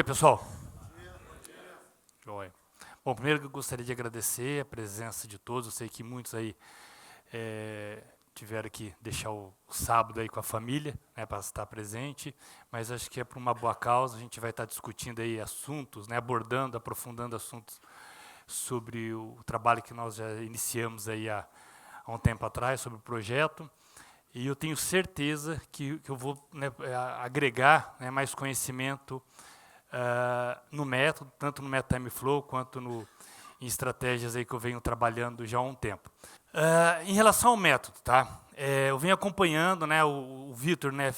pessoal. Joia. Bom, primeiro eu gostaria de agradecer a presença de todos. Eu sei que muitos aí tiveram que deixar o sábado aí com a família, né, para estar presente, mas acho que é por uma boa causa. A gente vai estar discutindo aí assuntos, né, abordando, aprofundando assuntos sobre o trabalho que nós já iniciamos aí há um tempo atrás, sobre o projeto. E eu tenho certeza que eu vou, né, agregar, né, mais conhecimento no método, tanto no método TimeFlow quanto em estratégias aí que eu venho trabalhando já há um tempo. Em relação ao método, tá? Eu venho acompanhando, né, o Vitor, né,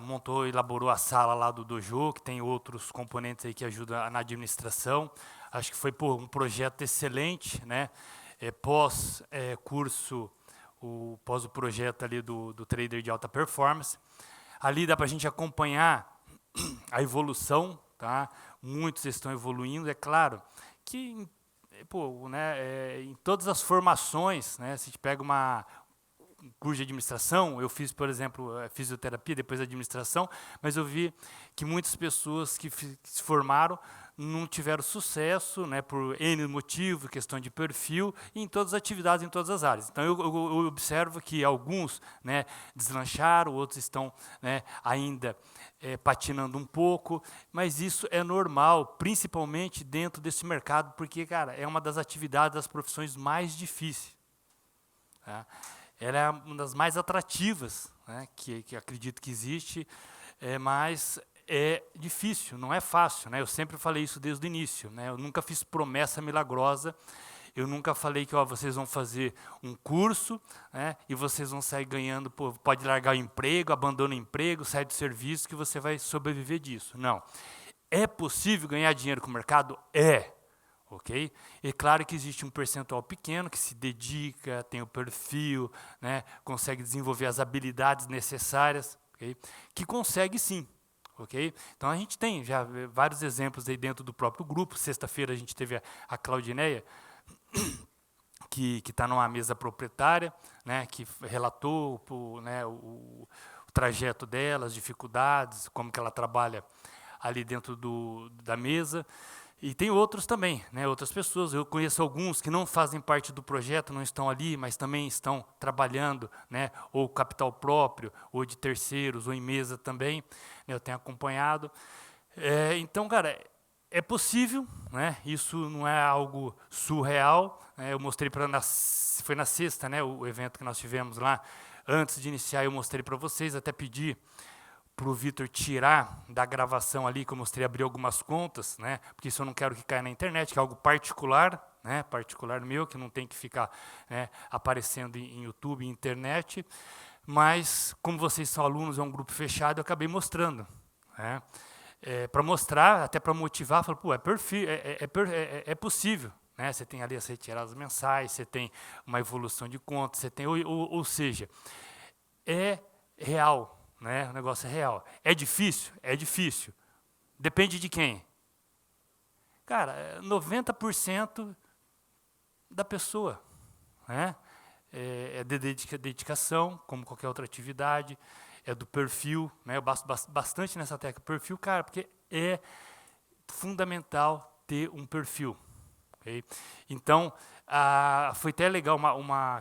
montou, elaborou a sala lá do Dojo, que tem outros componentes aí que ajudam na administração. Acho que foi um projeto excelente, né? Pós-curso, pós o projeto ali do trader de alta performance. Ali dá para a gente acompanhar a evolução, tá? Muitos estão evoluindo, é claro que em todas as formações, né, se a gente pega um curso de administração, eu fiz, por exemplo, fisioterapia, depois administração, mas eu vi que muitas pessoas que se formaram não tiveram sucesso, né, por N motivo, questão de perfil, em todas as atividades, em todas as áreas. Então, eu observo que alguns, né, deslancharam, outros estão, né, ainda patinando um pouco, mas isso é normal, principalmente dentro desse mercado, porque, cara, é uma das atividades, das profissões mais difíceis. Tá? Ela é uma das mais atrativas, né, que acredito que existe, mas é difícil, não é fácil, né? Eu sempre falei isso desde o início, né? Eu nunca fiz promessa milagrosa, eu nunca falei que vocês vão fazer um curso, né, e vocês vão sair ganhando, pode largar o emprego, abandona o emprego, sai do serviço, que você vai sobreviver disso. Não. É possível ganhar dinheiro com o mercado? É. Ok? É claro que existe um percentual pequeno que se dedica, tem o perfil, né, consegue desenvolver as habilidades necessárias, okay? Que consegue sim. Okay? Então a gente tem já vários exemplos aí dentro do próprio grupo. Sexta-feira a gente teve a Claudineia, que está numa mesa proprietária, né, que relatou né, o trajeto dela, as dificuldades, como que ela trabalha ali dentro da mesa. E tem outros também, né, outras pessoas. Eu conheço alguns que não fazem parte do projeto, não estão ali, mas também estão trabalhando, né, ou capital próprio, ou de terceiros, ou em mesa também. Eu tenho acompanhado. Então, cara, é possível, né, isso não é algo surreal. Eu mostrei foi na sexta, né, o evento que nós tivemos lá. Antes de iniciar, eu mostrei para vocês, até pedi para o Vitor tirar da gravação ali, que eu mostrei, abrir algumas contas, né, porque isso eu não quero que caia na internet, que é algo particular, né, particular meu, que não tem que ficar, né, aparecendo em YouTube, em internet, mas como vocês são alunos, é um grupo fechado, eu acabei mostrando, né, para mostrar, até para motivar, falar, pô, é possível, né, você tem ali as retiradas mensais, você tem uma evolução de contas, você tem, ou seja, é real. Né? O negócio é real. É difícil? É difícil. Depende de quem? Cara, 90% da pessoa. Né? É de dedicação, como qualquer outra atividade, é do perfil. Né? Eu basto bastante nessa tecla perfil, cara, porque é fundamental ter um perfil. Okay? Então, foi até legal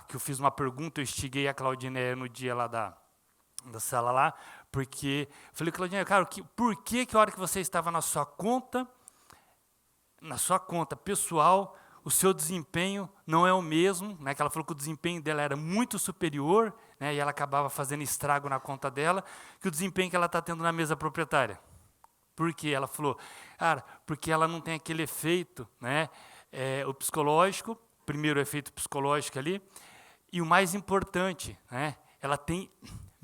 que eu fiz uma pergunta, eu instiguei a Claudineia no dia lá da sala lá, porque falei, Claudinha, cara, por que a hora que você estava na sua conta pessoal, o seu desempenho não é o mesmo, né? Que ela falou que o desempenho dela era muito superior, né? E ela acabava fazendo estrago na conta dela, que o desempenho que ela está tendo na mesa proprietária. Por quê? Ela falou, cara, porque ela não tem aquele efeito, né? O psicológico, primeiro efeito psicológico ali, e o mais importante, né? Ela tem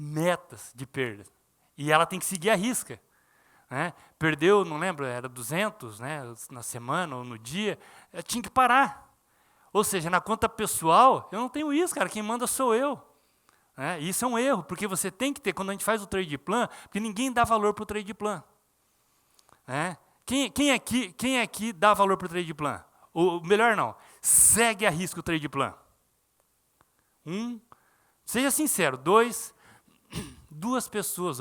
metas de perda. E ela tem que seguir a risca. Né? Perdeu, não lembro, era 200, né, na semana ou no dia, tinha que parar. Ou seja, na conta pessoal, eu não tenho isso, cara, quem manda sou eu. Né? E isso é um erro, porque você tem que ter, quando a gente faz o trade plan, porque ninguém dá valor para o trade plan. Né? Quem aqui dá valor para o trade plan? Ou melhor não, segue a risca o trade plan. Seja sincero, duas pessoas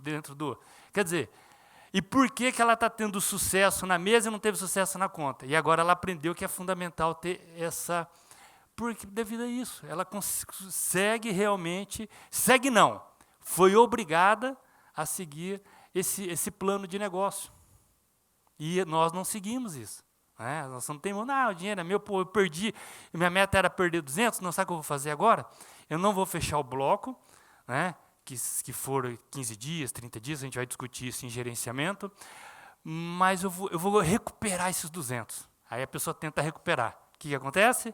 dentro do... Quer dizer, E por que ela está tendo sucesso na mesa e não teve sucesso na conta? E agora ela aprendeu que é fundamental ter essa... Porque devido a isso, ela consegue realmente... Segue não, foi obrigada a seguir esse plano de negócio. E nós não seguimos isso. Né? Nós não temos, não, o dinheiro é meu, pô, eu perdi, minha meta era perder 200, não sabe o que eu vou fazer agora? Eu não vou fechar o bloco, né? que for 15 dias, 30 dias, a gente vai discutir isso em gerenciamento, mas eu vou recuperar esses 200. Aí a pessoa tenta recuperar. O que acontece?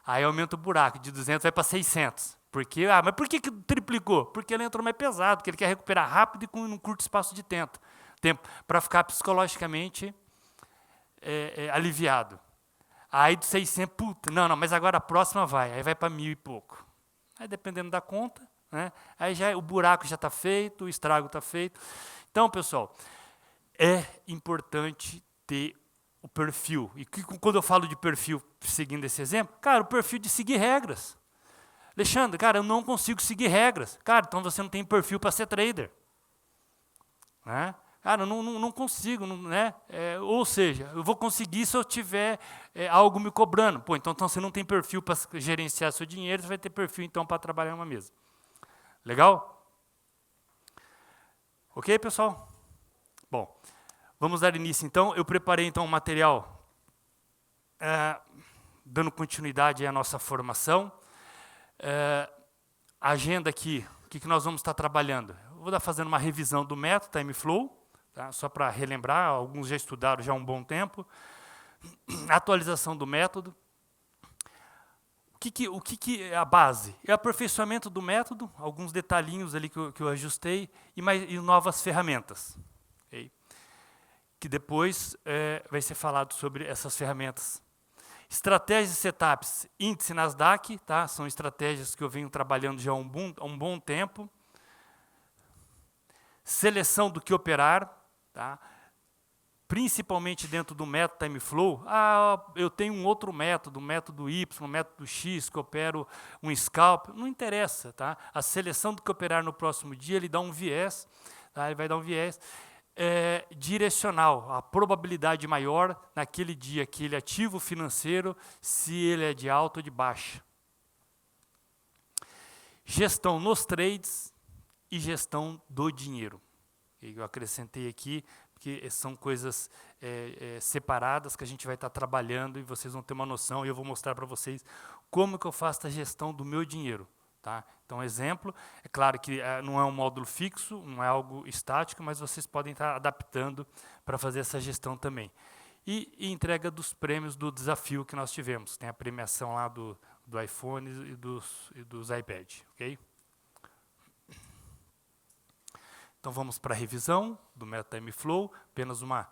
Aí aumenta o buraco, de 200 vai para 600. Mas por que triplicou? Porque ele entrou mais pesado, porque ele quer recuperar rápido e com um curto espaço de tempo para ficar psicologicamente aliviado. Aí de 600, puta, não, mas agora a próxima aí vai para 1.000 e pouco. Aí dependendo da conta, né, aí o buraco já está feito, o estrago está feito. Então, pessoal, é importante ter o perfil. E quando eu falo de perfil, seguindo esse exemplo, cara, o perfil de seguir regras. Alexandre, cara, eu não consigo seguir regras. Cara, então você não tem perfil para ser trader. Né? Cara, eu não consigo, né? Ou seja, eu vou conseguir se eu tiver algo me cobrando. Pô, então você não tem perfil para gerenciar seu dinheiro, você vai ter perfil então para trabalhar em uma mesa. Legal? Ok, pessoal? Bom, vamos dar início então. Eu preparei então um material dando continuidade à nossa formação. A agenda aqui, o que nós vamos estar trabalhando? Eu vou estar fazendo uma revisão do método TimeFlow, tá? Só para relembrar, alguns já estudaram já há um bom tempo. Atualização do método. O que é a base? É o aperfeiçoamento do método, alguns detalhinhos ali que eu ajustei, e novas ferramentas. Okay? Que depois vai ser falado sobre essas ferramentas. Estratégias e setups, índice Nasdaq, tá? São estratégias que eu venho trabalhando já há um bom tempo. Seleção do que operar, tá? Principalmente dentro do método TimeFlow. Eu tenho um outro método, o método Y, o método X, que opero um scalp. Não interessa, tá? A seleção do que operar no próximo dia, ele dá um viés, tá? Ele vai dar um viés direcional, a probabilidade maior naquele dia, aquele ativo financeiro, se ele é de alta ou de baixa. Gestão nos trades e gestão do dinheiro. Eu acrescentei aqui, porque são coisas separadas que a gente vai estar trabalhando e vocês vão ter uma noção, e eu vou mostrar para vocês como que eu faço a gestão do meu dinheiro. Tá? Então, exemplo, é claro que não é um módulo fixo, não é algo estático, mas vocês podem estar adaptando para fazer essa gestão também. E entrega dos prêmios do desafio que nós tivemos. Tem a premiação lá do iPhone e dos iPad. Okay? Então, vamos para a revisão do método TimeFlow, apenas uma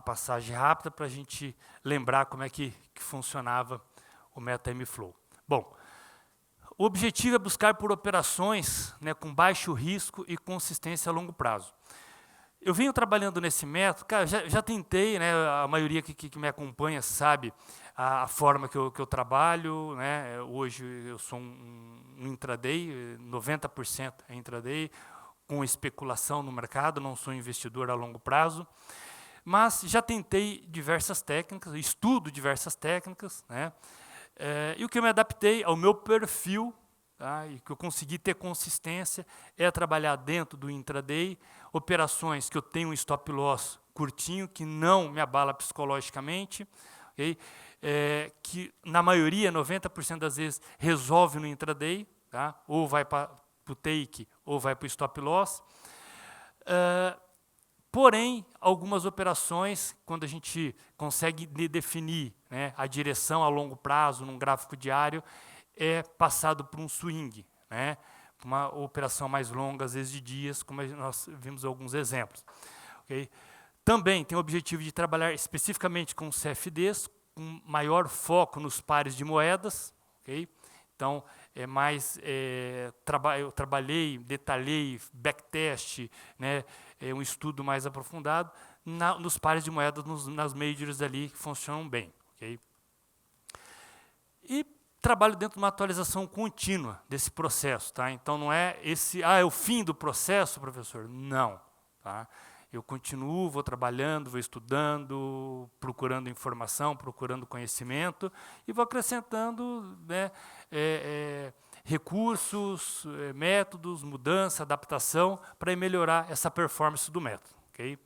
passagem rápida para a gente lembrar como é que funcionava o método TimeFlow. Bom, o objetivo é buscar por operações, né, com baixo risco e consistência a longo prazo. Eu venho trabalhando nesse método, cara, já tentei, né, a maioria que me acompanha sabe a forma que eu trabalho, né, hoje eu sou um intraday, 90% é intraday, com especulação no mercado, não sou investidor a longo prazo, mas já tentei diversas técnicas, estudo diversas técnicas, né, e o que eu me adaptei ao meu perfil, tá, e que eu consegui ter consistência, é trabalhar dentro do intraday, operações que eu tenho um stop loss curtinho, que não me abala psicologicamente, okay? Que na maioria, 90% das vezes, resolve no intraday, tá? Ou vai para o take, ou vai para o stop loss. Porém, algumas operações, quando a gente consegue definir, né, a direção a longo prazo, num gráfico diário, é passado por um swing, né, uma operação mais longa, às vezes de dias, como nós vimos alguns exemplos. Okay? Também tem o objetivo de trabalhar especificamente com CFDs, com maior foco nos pares de moedas. Okay? Então, eu trabalhei, detalhei, backtest, né, um estudo mais aprofundado nos pares de moedas, nas majors ali, que funcionam bem. Okay? E trabalho dentro de uma atualização contínua desse processo. Tá? Então, não é é o fim do processo, professor? Não. Tá? Eu continuo, vou trabalhando, vou estudando, procurando informação, procurando conhecimento e vou acrescentando, né, recursos, métodos, mudança, adaptação para melhorar essa performance do método. Okay?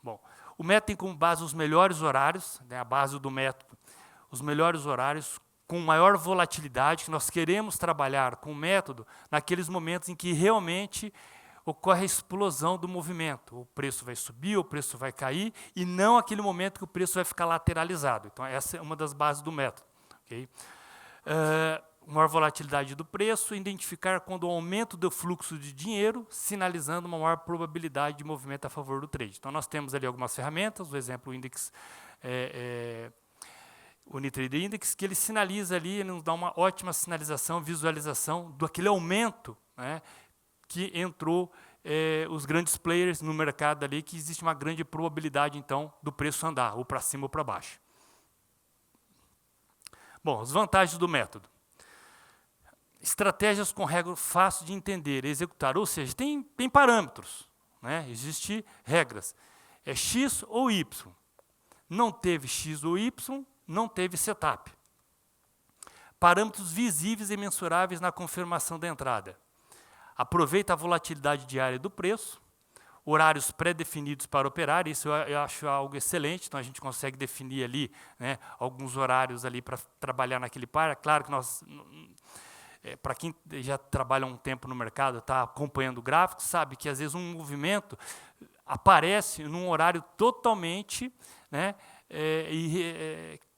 Bom, o método tem como base os melhores horários, né, a base do método, os melhores horários com maior volatilidade, que nós queremos trabalhar com o método naqueles momentos em que realmente ocorre a explosão do movimento. O preço vai subir, o preço vai cair, e não aquele momento que o preço vai ficar lateralizado. Então, essa é uma das bases do método. Okay? Maior volatilidade do preço, identificar quando o aumento do fluxo de dinheiro, sinalizando uma maior probabilidade de movimento a favor do trade. Então, nós temos ali algumas ferramentas, o exemplo, o índice o Unitrader Index, que ele sinaliza ali, ele nos dá uma ótima sinalização, visualização do aquele aumento, né, que entrou os grandes players no mercado ali, que existe uma grande probabilidade, então, do preço andar, ou para cima ou para baixo. Bom, as vantagens do método. Estratégias com regra fácil de entender e executar, ou seja, tem parâmetros, né, existem regras. É X ou Y. Não teve X ou Y, não teve setup. Parâmetros visíveis e mensuráveis na confirmação da entrada. Aproveita a volatilidade diária do preço, horários pré-definidos para operar, isso eu acho algo excelente, então a gente consegue definir ali, né, alguns horários ali para trabalhar naquele par. É claro que nós, para quem já trabalha há um tempo no mercado, está acompanhando o gráfico, sabe que às vezes um movimento aparece num horário totalmente, né,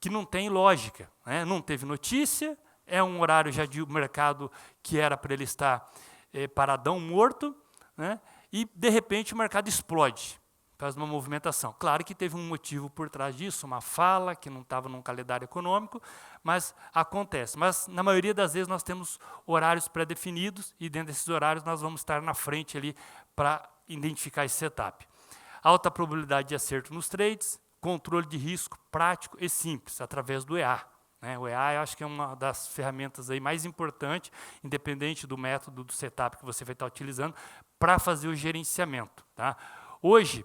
que não tem lógica, né? Não teve notícia, é um horário já de mercado que era para ele estar paradão, morto, né? E de repente o mercado explode, faz uma movimentação. Claro que teve um motivo por trás disso, uma fala que não estava num calendário econômico, mas acontece. Mas na maioria das vezes nós temos horários pré-definidos e dentro desses horários nós vamos estar na frente ali para identificar esse setup. Alta probabilidade de acerto nos trades, controle de risco prático e simples, através do EA. Né? O EA eu acho que é uma das ferramentas aí mais importantes, independente do método do setup que você vai estar utilizando, para fazer o gerenciamento. Tá? Hoje,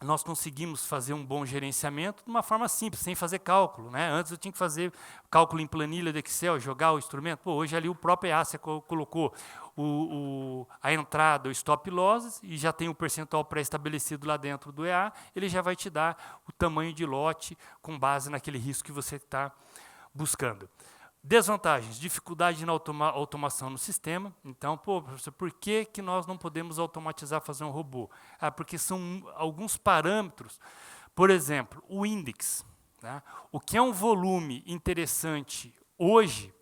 nós conseguimos fazer um bom gerenciamento de uma forma simples, sem fazer cálculo. Né? Antes eu tinha que fazer cálculo em planilha de Excel, jogar o instrumento. Pô, hoje ali o próprio EA você colocou a entrada, o stop losses, e já tem o percentual pré-estabelecido lá dentro do EA, ele já vai te dar o tamanho de lote com base naquele risco que você está buscando. Desvantagens, dificuldade na automação no sistema. Então, pô, professor, por que nós não podemos automatizar, fazer um robô? Porque são alguns parâmetros, por exemplo, o índice. Né? O que é um volume interessante hoje,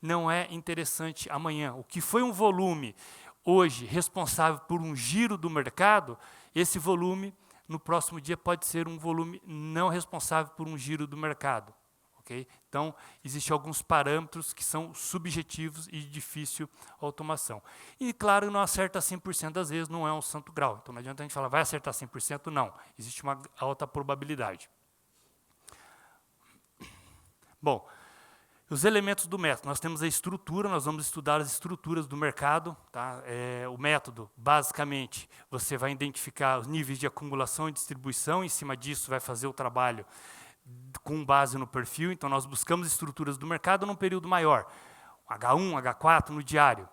não é interessante amanhã. O que foi um volume hoje responsável por um giro do mercado, esse volume, no próximo dia, pode ser um volume não responsável por um giro do mercado. Okay? Então, existem alguns parâmetros que são subjetivos e de difícil automação. E, claro, não acerta 100% das vezes, não é um santo grau. Então, não adianta a gente falar, vai acertar 100%, não. Existe uma alta probabilidade. Bom, os elementos do método. Nós temos a estrutura, nós vamos estudar as estruturas do mercado. Tá? O método, basicamente, você vai identificar os níveis de acumulação e distribuição, em cima disso vai fazer o trabalho com base no perfil. Então, nós buscamos estruturas do mercado num período maior. H1, H4 no diário.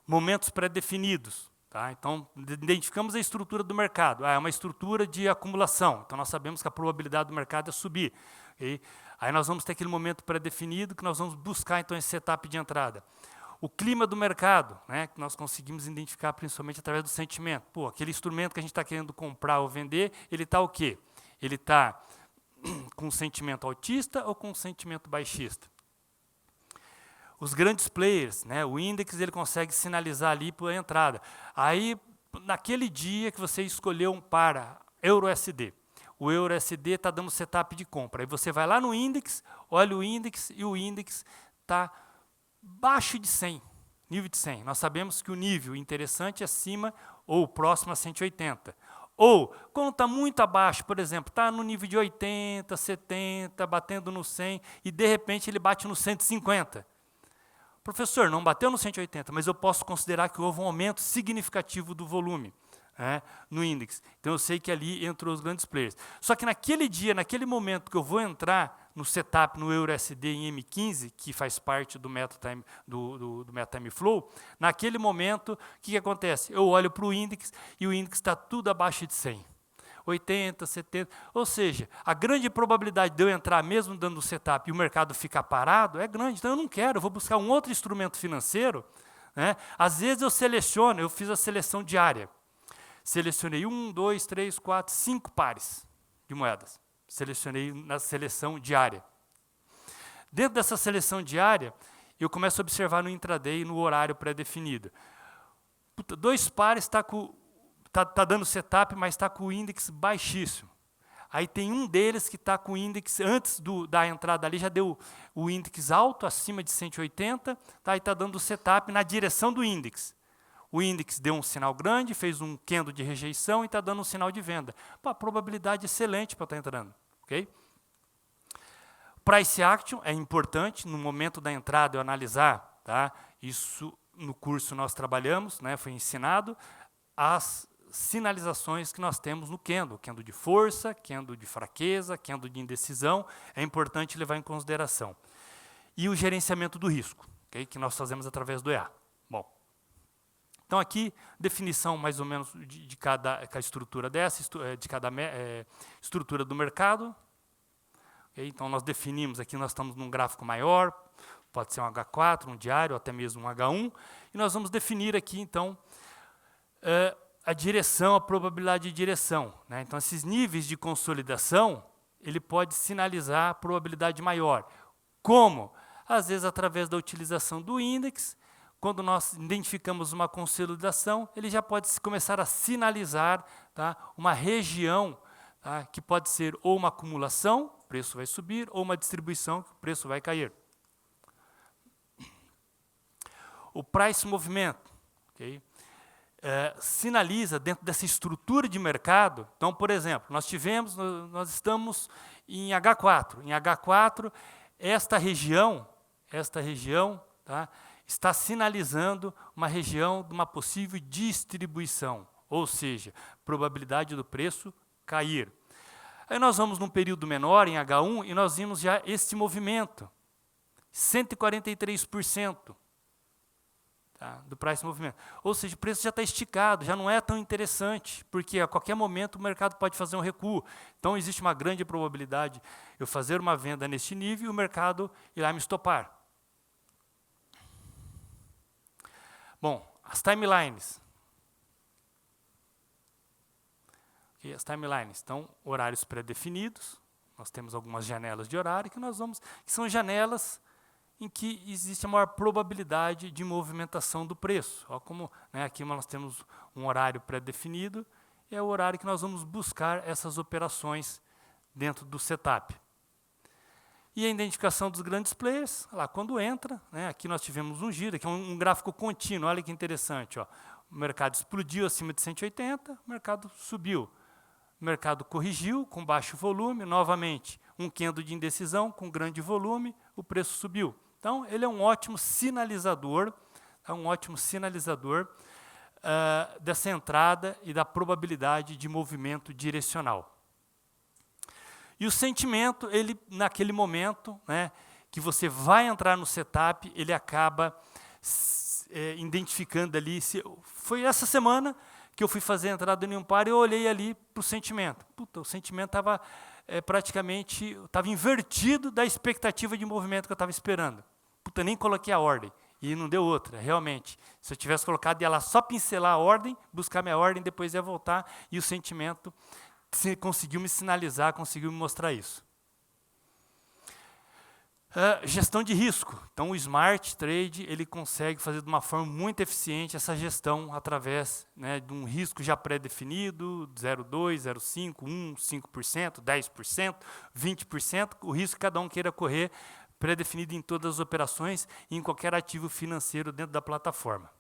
Momentos pré-definidos. Tá? Então, identificamos a estrutura do mercado. É uma estrutura de acumulação. Então, nós sabemos que a probabilidade do mercado é subir. Okay? Aí nós vamos ter aquele momento pré-definido que nós vamos buscar, então, esse setup de entrada. O clima do mercado, né, que nós conseguimos identificar principalmente através do sentimento. Pô, aquele instrumento que a gente está querendo comprar ou vender, ele está o quê? Ele está com um sentimento altista ou com um sentimento baixista? Os grandes players, né, o índice, ele consegue sinalizar ali para a entrada. Aí, naquele dia que você escolheu um par EURUSD, o EURUSD está dando setup de compra. Aí você vai lá no índice, olha o índice e o índice está baixo de 100, nível de 100. Nós sabemos que o nível interessante é acima ou próximo a 180. Ou, quando está muito abaixo, por exemplo, está no nível de 80, 70, batendo no 100, e de repente ele bate no 150. Professor, não bateu no 180, mas eu posso considerar que houve um aumento significativo do volume, né, no índice. Então eu sei que ali entrou os grandes players. Só que naquele dia, naquele momento que eu vou entrar no setup, no EURUSD em M15, que faz parte do MetaTime, do MetaTime Flow, naquele momento, o que acontece? Eu olho para o índice e o índice está tudo abaixo de 100. 80, 70, ou seja, a grande probabilidade de eu entrar mesmo dando o setup e o mercado ficar parado é grande, então eu não quero, eu vou buscar um outro instrumento financeiro, né? Às vezes eu seleciono, eu fiz a seleção diária, selecionei 1, 2, 3, 4, 5 pares de moedas, selecionei na seleção diária. Dentro dessa seleção diária, eu começo a observar no intraday, no horário pré-definido. 2 pares está com Tá dando setup, mas está com o índice baixíssimo. Aí tem um deles que está com o índice, antes da entrada ali, já deu o índice alto, acima de 180, tá, e está dando setup na direção do índice. O índice deu um sinal grande, fez um candle de rejeição e está dando um sinal de venda. Pô, a probabilidade excelente para estar entrando. Okay? Price action é importante, no momento da entrada eu analisar, tá? Isso no curso nós trabalhamos, né, foi ensinado, as sinalizações que nós temos no candle de força, candle de fraqueza, candle de indecisão, é importante levar em consideração. E o gerenciamento do risco, okay, que nós fazemos através do EA. Bom, então aqui, definição mais ou menos de cada estrutura dessa, de cada estrutura do mercado. Okay, então nós definimos, aqui nós estamos num gráfico maior, pode ser um H4, um diário, ou até mesmo um H1, e nós vamos definir aqui, então, a direção, a probabilidade de direção, né? Então, esses níveis de consolidação, ele pode sinalizar a probabilidade maior. Como? Às vezes, através da utilização do índice, quando nós identificamos uma consolidação, ele já pode começar a sinalizar, tá, uma região, tá, que pode ser ou uma acumulação, o preço vai subir, ou uma distribuição, que o preço vai cair. O price movimento, okay? Sinaliza dentro dessa estrutura de mercado. Então, por exemplo, nós estamos em H4. Em H4, esta região, tá, está sinalizando uma região de uma possível distribuição, ou seja, probabilidade do preço cair. Aí nós vamos num período menor, em H1, e nós vimos já este movimento, 143%. Tá, do price movimento. Ou seja, o preço já está esticado, já não é tão interessante, porque a qualquer momento o mercado pode fazer um recuo. Então, existe uma grande probabilidade de eu fazer uma venda neste nível e o mercado ir lá me estopar. Bom, as timelines. Okay, as timelines, então, horários pré-definidos. Nós temos algumas janelas de horário que são janelas em que existe a maior probabilidade de movimentação do preço. Olha como, né, aqui nós temos um horário pré-definido, e é o horário que nós vamos buscar essas operações dentro do setup. E a identificação dos grandes players, lá, quando entra, né, aqui nós tivemos um giro, aqui é um gráfico contínuo, olha que interessante. Ó, o mercado explodiu acima de 180, o mercado subiu. O mercado corrigiu com baixo volume, novamente, um candle de indecisão com grande volume, o preço subiu. Então, ele é um ótimo sinalizador, dessa entrada e da probabilidade de movimento direcional. E o sentimento, ele, naquele momento, né, que você vai entrar no setup, ele acaba identificando ali. Foi essa semana que eu fui fazer a entrada em um par e eu olhei ali para o sentimento. Puta, o sentimento estava praticamente invertido da expectativa de movimento que eu estava esperando. Puta, nem coloquei a ordem. E não deu outra, realmente. Se eu tivesse colocado, ia lá só pincelar a ordem, buscar minha ordem, depois ia voltar, e o sentimento conseguiu me sinalizar, conseguiu me mostrar isso. Gestão de risco. Então, o Smart Trade, ele consegue fazer de uma forma muito eficiente essa gestão através, né, de um risco já pré-definido, 0,2%, 0,5%, 1%, 5%, 10%, 20%, o risco que cada um queira correr, pré-definido em todas as operações e em qualquer ativo financeiro dentro da plataforma.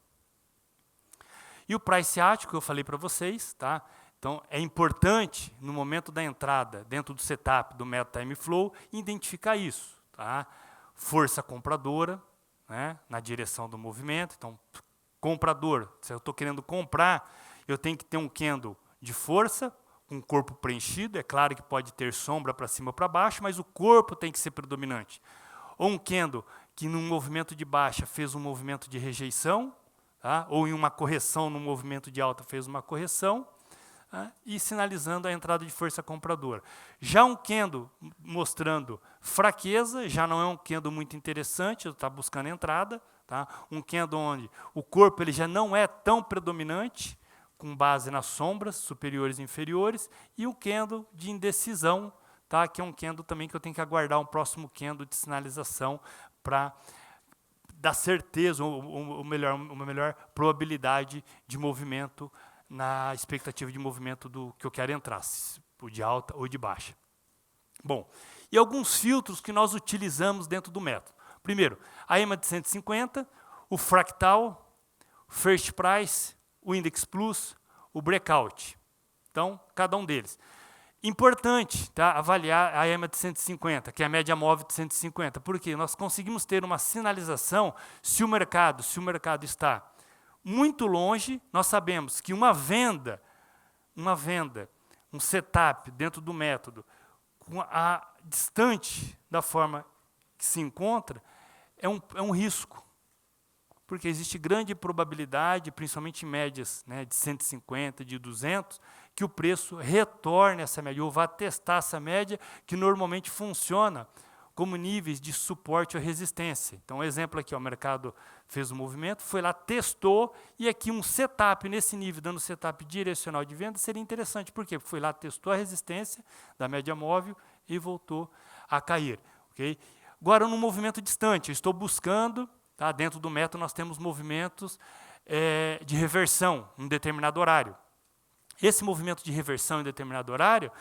E o Price Action, que eu falei para vocês, tá? Então, é importante, no momento da entrada, dentro do setup do MetaTime Flow, identificar isso. Tá? Força compradora, né, na direção do movimento. Então, comprador, se eu estou querendo comprar, eu tenho que ter um candle de força, com o corpo preenchido. É claro que pode ter sombra para cima ou para baixo, mas o corpo tem que ser predominante. Ou um candle que num movimento de baixa fez um movimento de rejeição, tá? Ou em uma correção no movimento de alta fez uma correção, tá? E sinalizando a entrada de força compradora. Já um candle mostrando fraqueza, já não é um candle muito interessante, está buscando entrada. Tá? Um candle onde o corpo ele já não é tão predominante, com base nas sombras superiores e inferiores, e um candle de indecisão, tá? Que é um candle também que eu tenho que aguardar um próximo candle de sinalização para dar certeza, ou melhor, uma melhor probabilidade de movimento na expectativa de movimento do que eu quero entrar, de alta ou de baixa. Bom, e alguns filtros que nós utilizamos dentro do método. Primeiro, a EMA de 150, o fractal, o first price, o index plus, o breakout. Então, cada um deles. Importante, tá, avaliar a EMA de 150, que é a média móvel de 150, porque nós conseguimos ter uma sinalização se o mercado está muito longe. Nós sabemos que uma venda, um setup dentro do método, distante da forma que se encontra, é um risco, porque existe grande probabilidade, principalmente em médias, né, de 150, de 200, que o preço retorne a essa média, ou vá testar essa média, que normalmente funciona como níveis de suporte ou resistência. Então, um exemplo aqui, ó, o mercado fez um movimento, foi lá, testou, e aqui um setup nesse nível, dando setup direcional de venda, seria interessante. Por quê? Porque foi lá, testou a resistência da média móvel e voltou a cair. Okay? Agora, num movimento distante, eu estou buscando, tá, dentro do método nós temos movimentos de reversão em um determinado horário. Esse movimento de reversão em determinado horário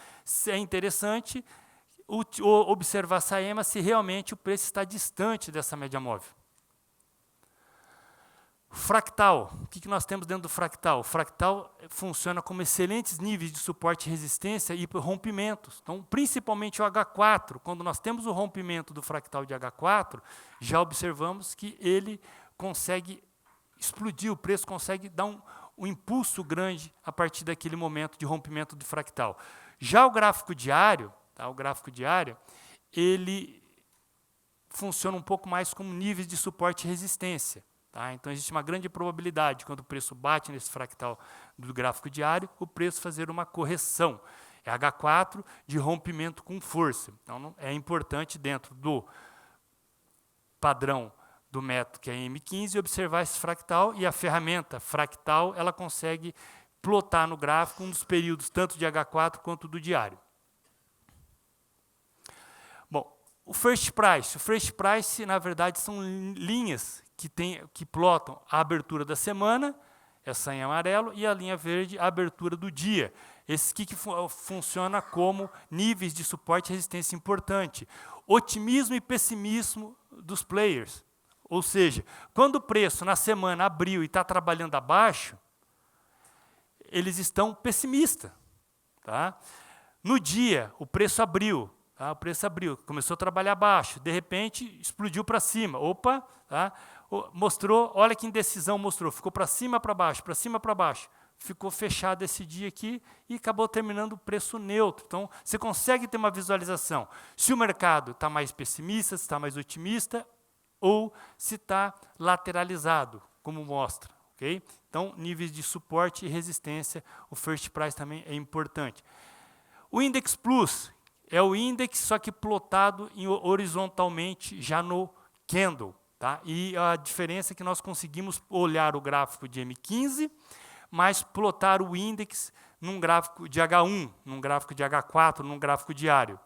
é interessante observar essa EMA se realmente o preço está distante dessa média móvel. Fractal, o que nós temos dentro do fractal? O fractal funciona como excelentes níveis de suporte e resistência e rompimentos. Então, principalmente o H4, quando nós temos o rompimento do fractal de H4, já observamos que ele consegue explodir, o preço consegue dar um impulso grande a partir daquele momento de rompimento do fractal. Já o gráfico diário, tá, ele funciona um pouco mais como níveis de suporte e resistência. Tá? Então, existe uma grande probabilidade, quando o preço bate nesse fractal do gráfico diário, o preço fazer uma correção. É H4 de rompimento com força. Então, é importante, dentro do padrão do método, que é M15, observar esse fractal, e a ferramenta fractal ela consegue plotar no gráfico um dos períodos, tanto de H4 quanto do diário. Bom, o first price, na verdade, são linhas que plotam a abertura da semana, essa em amarelo, e a linha verde, a abertura do dia. Esse que funciona como níveis de suporte e resistência importante. Otimismo e pessimismo dos players. Ou seja, quando o preço na semana abriu e está trabalhando abaixo, eles estão pessimistas. Tá? No dia, o preço abriu. Tá? O preço abriu, começou a trabalhar abaixo, de repente explodiu para cima. Opa, tá? Mostrou, olha que indecisão mostrou, ficou para cima, para baixo, para cima, para baixo. Ficou fechado esse dia aqui e acabou terminando o preço neutro. Então, você consegue ter uma visualização. Se o mercado está mais pessimista, se está mais otimista, ou se está lateralizado, como mostra. Okay? Então, níveis de suporte e resistência, o first price também é importante. O Index Plus é o índice, só que plotado horizontalmente já no candle. Tá? E a diferença é que nós conseguimos olhar o gráfico de M15, mas plotar o índice num gráfico de H1, num gráfico de H4, num gráfico diário.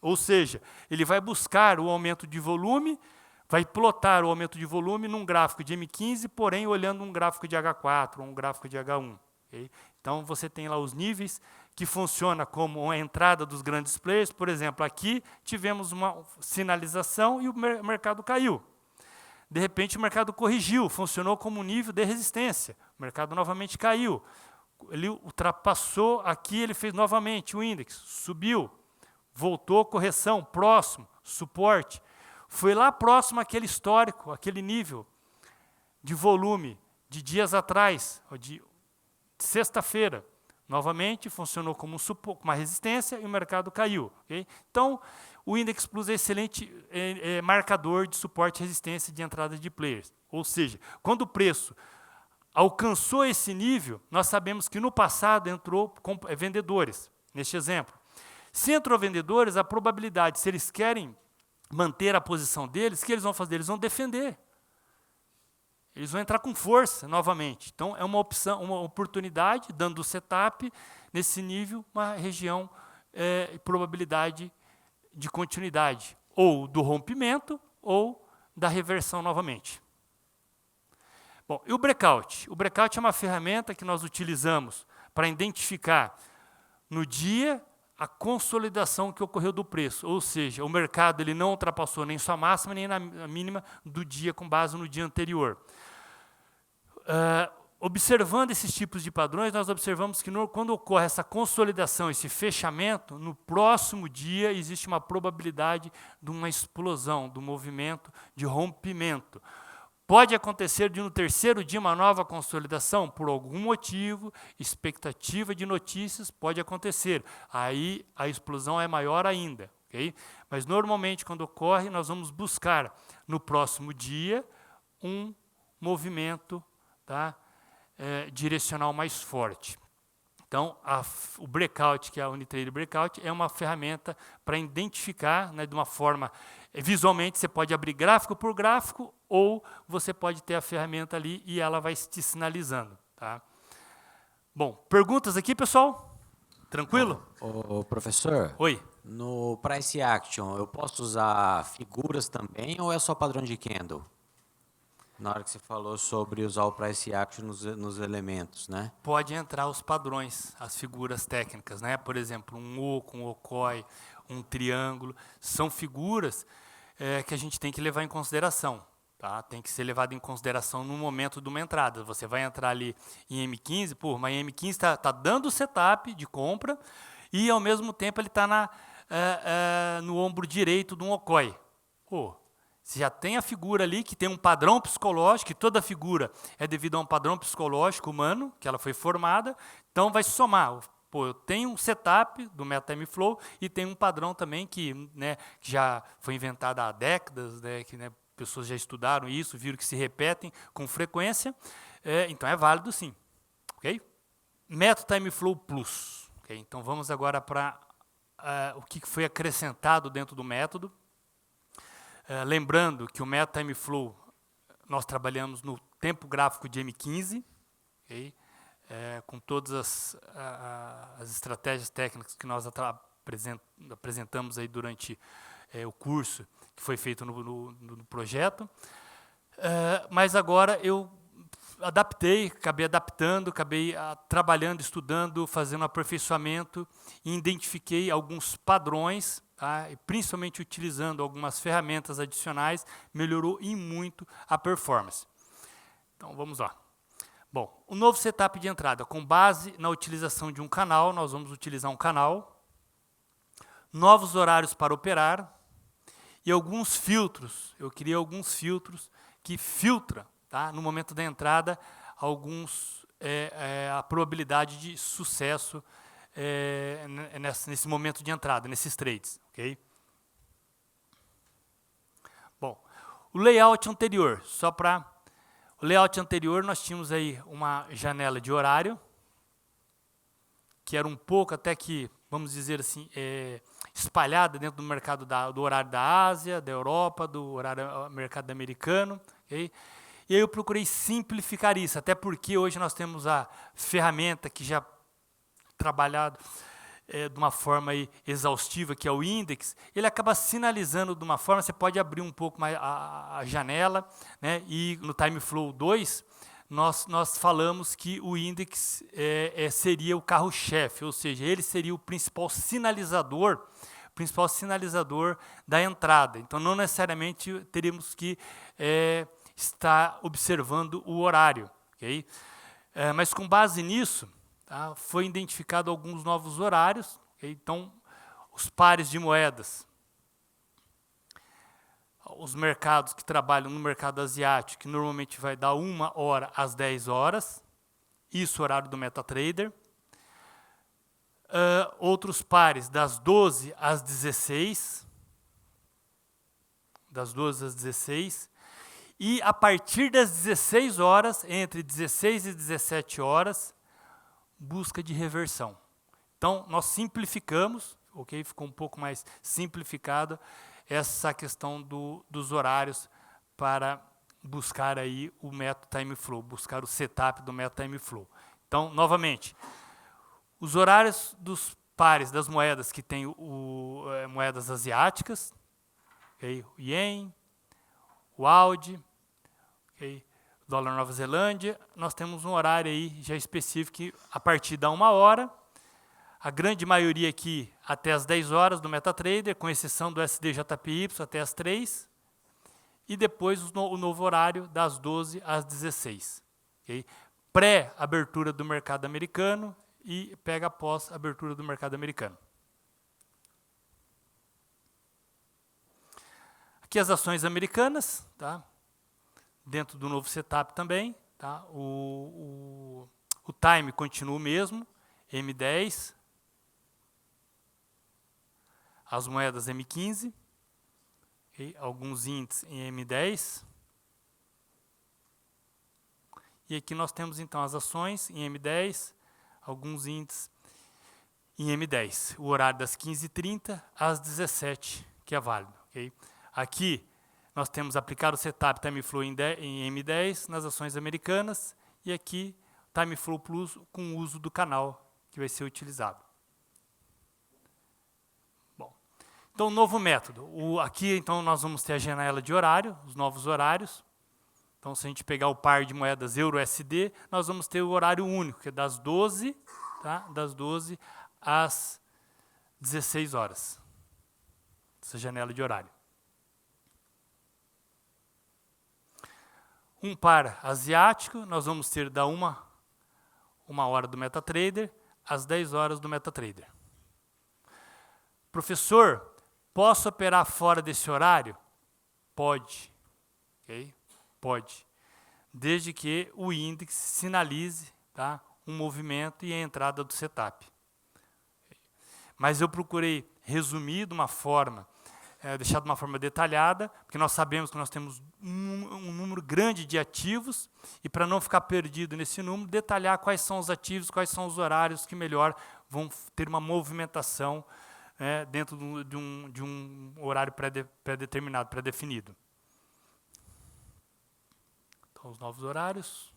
Ou seja, ele vai buscar o aumento de volume, vai plotar o aumento de volume num gráfico de M15, porém olhando um gráfico de H4 ou um gráfico de H1. Okay? Então, você tem lá os níveis que funciona como a entrada dos grandes players. Por exemplo, aqui tivemos uma sinalização e o mercado caiu. De repente, o mercado corrigiu, funcionou como nível de resistência. O mercado novamente caiu. Ele ultrapassou aqui, ele fez novamente o índice, subiu, voltou, correção, próximo, suporte. foi lá próximo àquele histórico, aquele nível de volume de dias atrás, ou de sexta-feira. Novamente, funcionou como uma resistência e o mercado caiu. Okay? Então, o Index Plus é excelente marcador de suporte e resistência de entrada de players. Ou seja, quando o preço alcançou esse nível, nós sabemos que no passado entrou vendedores, neste exemplo. Se entrou vendedores, a probabilidade, se eles querem manter a posição deles, o que eles vão fazer? Eles vão defender. Eles vão entrar com força novamente. Então, é uma opção, uma oportunidade, dando o setup, nesse nível, uma região, probabilidade de continuidade, ou do rompimento, ou da reversão novamente. Bom, e o breakout? O breakout é uma ferramenta que nós utilizamos para identificar no dia a consolidação que ocorreu do preço, ou seja, o mercado ele não ultrapassou nem sua máxima nem na mínima do dia com base no dia anterior. Observando esses tipos de padrões, nós observamos que quando ocorre essa consolidação, esse fechamento, no próximo dia existe uma probabilidade de uma explosão, do movimento de rompimento. Pode acontecer de no terceiro dia uma nova consolidação, por algum motivo, expectativa de notícias, pode acontecer. Aí a explosão é maior ainda. Okay? Mas normalmente quando ocorre, nós vamos buscar no próximo dia um movimento, tá? Direcional mais forte. Então, o breakout, que é a Unitrade Breakout, é uma ferramenta para identificar, né, de uma forma, visualmente, você pode abrir gráfico por gráfico, ou você pode ter a ferramenta ali e ela vai te sinalizando. Tá? Bom, perguntas aqui, pessoal? Tranquilo? Ô, professor, Oi. no Price Action, eu posso usar figuras também ou é só padrão de candle? Na hora que você falou sobre usar o Price Action nos elementos, né? Pode entrar os padrões, as figuras técnicas, né? Por exemplo, um oco, um okoi, um triângulo, são figuras que a gente tem que levar em consideração. Tá? Tem que ser levado em consideração no momento de uma entrada. Você vai entrar ali em M15, mas em M15 está dando o setup de compra e, ao mesmo tempo, ele está no ombro direito de um okoi. Você já tem a figura ali que tem um padrão psicológico, que toda figura é devido a um padrão psicológico humano, que ela foi formada, então vai somar. Eu tenho um setup do MetaTime Flow e tem um padrão também que, né, que já foi inventado há décadas, né, que, né, pessoas já estudaram isso, viram que se repetem com frequência, então é válido sim. Okay? MetaTime Flow Plus. Okay? Então vamos agora para o que foi acrescentado dentro do método. Lembrando que o MetaTime Flow, nós trabalhamos no tempo gráfico de M15, okay? Com todas as estratégias técnicas que nós apresentamos aí durante o curso que foi feito no projeto. Mas agora eu acabei adaptando, trabalhando, estudando, fazendo aperfeiçoamento e identifiquei alguns padrões, tá? E principalmente utilizando algumas ferramentas adicionais, melhorou em muito a performance. Então, vamos lá. Bom, o novo setup de entrada, com base na utilização de um canal, nós vamos utilizar um canal, novos horários para operar e alguns filtros. Eu criei alguns filtros que filtram, tá, no momento da entrada, a probabilidade de sucesso nesse momento de entrada, nesses trades. Okay? Bom, o layout anterior, o layout anterior nós tínhamos aí uma janela de horário, que era um pouco até que, vamos dizer assim, espalhada dentro do mercado do horário da Ásia, da Europa, do mercado americano. Okay? E aí eu procurei simplificar isso, até porque hoje nós temos a ferramenta que já trabalhado de uma forma aí exaustiva, que é o Index, ele acaba sinalizando de uma forma, você pode abrir um pouco mais a janela, né? E no Time Flow 2, nós falamos que o Index seria o carro-chefe, ou seja, ele seria o principal sinalizador da entrada. Então, não necessariamente teríamos que estar observando o horário. Okay? Mas, com base nisso, tá, foi identificado alguns novos horários. Okay? Então, os pares de moedas. os mercados que trabalham no mercado asiático, que normalmente vai dar 1h às 10 horas, isso horário do MetaTrader. Outros pares das 12 às 16, das 12 às 16, e a partir das 16 horas, entre 16 e 17 horas, busca de reversão. Então, nós simplificamos, ok? Ficou um pouco mais simplificado essa questão dos horários para buscar aí o método Time Flow, buscar o setup do método Time Flow. Então, novamente, os horários dos pares das moedas que tem moedas asiáticas, okay? O Yen, o AUD, okay? O dólar Nova Zelândia, nós temos um horário aí já específico a partir da 1h, a grande maioria aqui até as 10 horas do MetaTrader, com exceção do SDJPY até as 3, e depois o novo horário das 12 às 16. Okay? Pré-abertura do mercado americano e pega após a abertura do mercado americano. Aqui as ações americanas, tá? Dentro do novo setup também. Tá? O time continua o mesmo, M10, as moedas M15, okay? Alguns índices em M10. E aqui nós temos então as ações em M10, alguns índices em M10. O horário das 15h30 às 17h, que é válido. Okay? Aqui nós temos aplicar o setup Time Flow em M10 nas ações americanas e aqui Time Flow Plus com o uso do canal que vai ser utilizado. Bom, então novo método. Aqui então nós vamos ter a janela de horário, os novos horários. Então, se a gente pegar o par de moedas Euro-USD, nós vamos ter o horário único, que é das 12, tá? Das 12 às 16 horas. Essa janela de horário. Um par asiático, nós vamos ter da 1h do MetaTrader às 10 horas do MetaTrader. Professor, posso operar fora desse horário? Pode. Ok? Pode, desde que o índice sinalize, tá, um movimento e a entrada do setup. Mas eu procurei resumir de uma forma, deixar de uma forma detalhada, porque nós sabemos que nós temos um número grande de ativos, e para não ficar perdido nesse número, detalhar quais são os ativos, quais são os horários que melhor vão ter uma movimentação dentro de um horário pré-determinado, pré-definido. Os novos horários.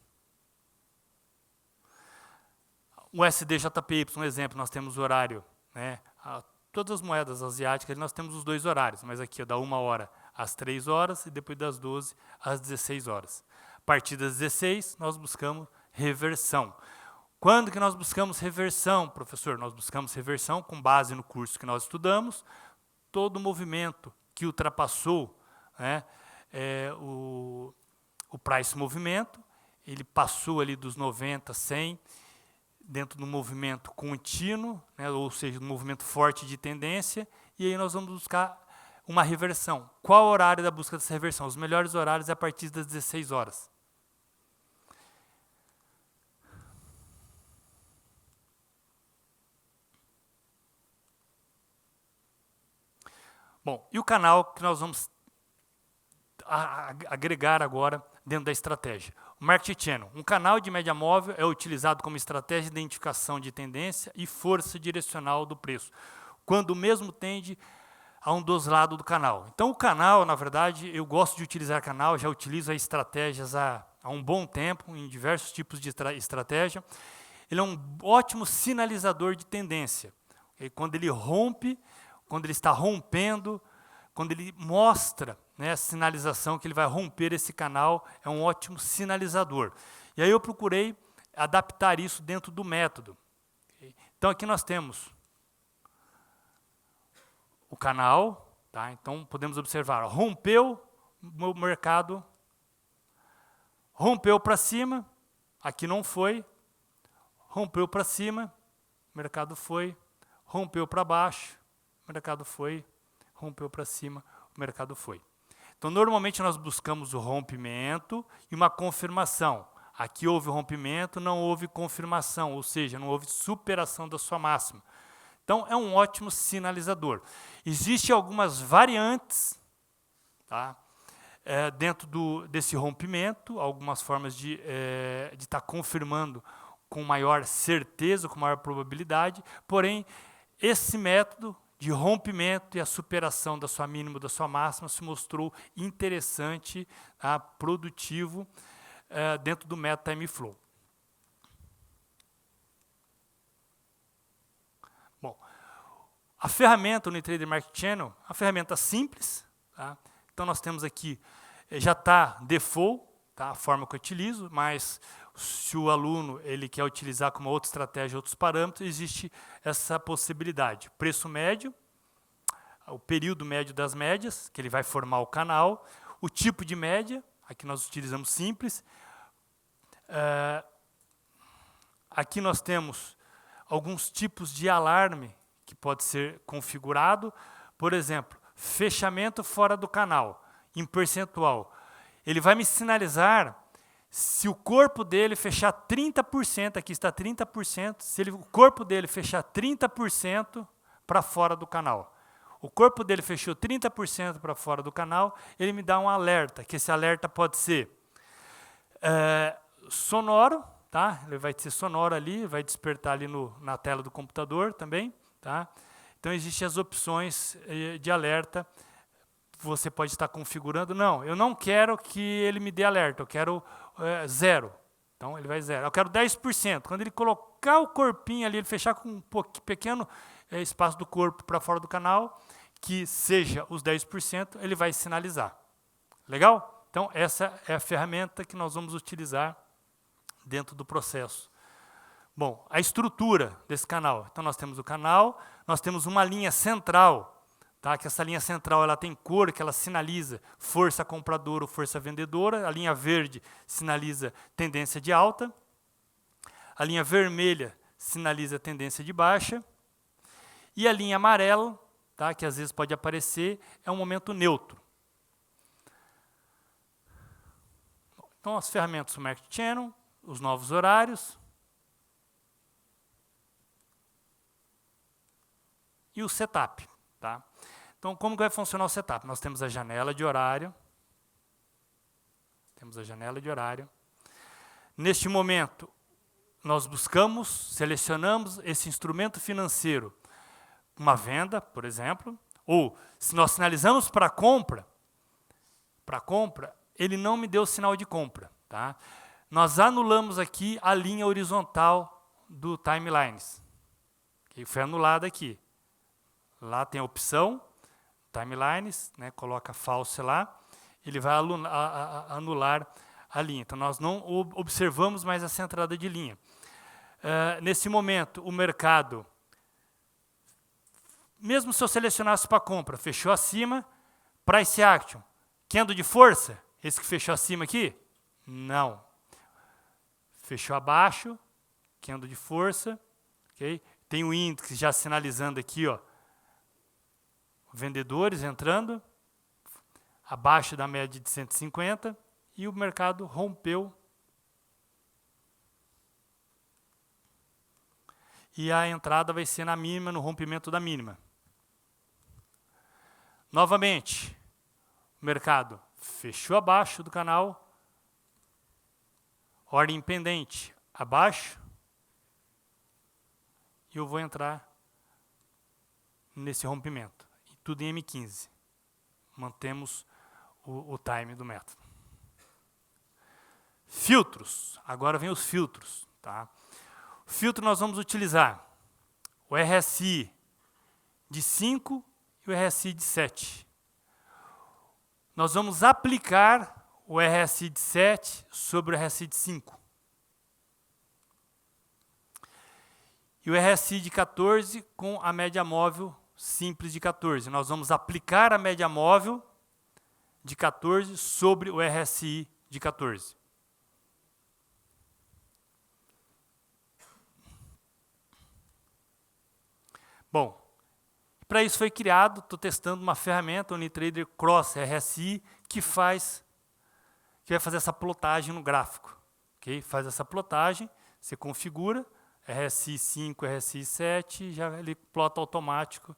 O SDJPY, um exemplo, nós temos o horário, né? Todas as moedas asiáticas, nós temos os dois horários, mas aqui da 1h às 3 horas e depois das 12 às 16 horas. A partir das 16, nós buscamos reversão. Quando que nós buscamos reversão, professor? Nós buscamos reversão com base no curso que nós estudamos, todo movimento que ultrapassou, né, o price movimento, ele passou ali dos 90, 100, dentro do movimento contínuo, né, ou seja, um movimento forte de tendência, e aí nós vamos buscar uma reversão. Qual o horário da busca dessa reversão? Os melhores horários é a partir das 16 horas. Bom, e o canal que nós vamos agregar agora dentro da estratégia. O Market Channel, um canal de média móvel é utilizado como estratégia de identificação de tendência e força direcional do preço, quando o mesmo tende a um dos lados do canal. Então o canal, na verdade, eu gosto de utilizar canal, já utilizo as estratégias há um bom tempo, em diversos tipos de estratégia. Ele é um ótimo sinalizador de tendência. E quando ele rompe, quando ele está rompendo, quando ele mostra, né, a sinalização que ele vai romper esse canal, é um ótimo sinalizador. E aí eu procurei adaptar isso dentro do método. Então aqui nós temos o canal, tá? Então podemos observar, rompeu o mercado, rompeu para cima, aqui não foi, rompeu para cima, o mercado foi, rompeu para baixo, o mercado foi, rompeu para cima, o mercado foi. Então, normalmente nós buscamos o rompimento e uma confirmação. Aqui houve o rompimento, não houve confirmação, ou seja, não houve superação da sua máxima. Então, é um ótimo sinalizador. Existem algumas variantes, tá, dentro desse rompimento, algumas formas de estar confirmando com maior certeza, com maior probabilidade, porém, esse método de rompimento e a superação da sua mínima, da sua máxima, se mostrou interessante, tá, produtivo, dentro do método Time Flow. Bom, a ferramenta NewTrader Market Channel é uma ferramenta simples, tá? Então nós temos aqui, já está default, tá, a forma que eu utilizo, mas se o aluno ele quer utilizar com uma outra estratégia, outros parâmetros, existe essa possibilidade. Preço médio, o período médio das médias, que ele vai formar o canal, o tipo de média, aqui nós utilizamos simples. Aqui nós temos alguns tipos de alarme que pode ser configurado. Por exemplo, fechamento fora do canal, em percentual. Ele vai me sinalizar se o corpo dele fechar 30%, aqui está 30%, se o corpo dele fechar 30% para fora do canal. O corpo dele fechou 30% para fora do canal, ele me dá um alerta, que esse alerta pode ser sonoro, tá? Ele vai ser sonoro ali, vai despertar ali na tela do computador também, tá? Então, existem as opções de alerta. Você pode estar configurando. Não, eu não quero que ele me dê alerta, eu quero 0. Então, ele vai 0. Eu quero 10%. Quando ele colocar o corpinho ali, ele fechar com um pequeno espaço do corpo para fora do canal, que seja os 10%, ele vai sinalizar. Legal? Então, essa é a ferramenta que nós vamos utilizar dentro do processo. Bom, a estrutura desse canal. Então, nós temos o canal, nós temos uma linha central, tá? Que essa linha central ela tem cor, que ela sinaliza força compradora ou força vendedora. A linha verde sinaliza tendência de alta. A linha vermelha sinaliza tendência de baixa. E a linha amarela, tá? Que às vezes pode aparecer, é um momento neutro. Então, as ferramentas do Market Channel, os novos horários e o setup. Tá? Então, como que vai funcionar o setup? Nós temos a janela de horário. Temos a janela de horário. Neste momento, nós buscamos, selecionamos esse instrumento financeiro, uma venda, por exemplo, ou se nós sinalizamos para compra, ele não me deu sinal de compra. Tá? Nós anulamos aqui a linha horizontal do Timelines, que foi anulada aqui. Lá tem a opção, Timelines, né, coloca false lá, ele vai anular a linha. Então, nós não observamos mais essa entrada de linha. Nesse momento, o mercado, mesmo se eu selecionasse para compra, fechou acima, price action, candle de força, esse que fechou acima aqui? Não. Fechou abaixo, candle de força, okay? Tem o índice já sinalizando aqui, ó, vendedores entrando, abaixo da média de 150, e o mercado rompeu. E a entrada vai ser na mínima, no rompimento da mínima. Novamente, o mercado fechou abaixo do canal, ordem pendente abaixo, e eu vou entrar nesse rompimento. Tudo em M15. Mantemos o time do método. Filtros. Agora vem os filtros. Tá? O filtro nós vamos utilizar o RSI de 5 e o RSI de 7. Nós vamos aplicar o RSI de 7 sobre o RSI de 5. E o RSI de 14 com a média móvel simples de 14. Nós vamos aplicar a média móvel de 14 sobre o RSI de 14. Bom, para isso foi criado, estou testando uma ferramenta, o NewTrader Cross RSI, que vai fazer essa plotagem no gráfico. Okay? Faz essa plotagem, você configura, RSI 5, RSI 7, já ele plota automático,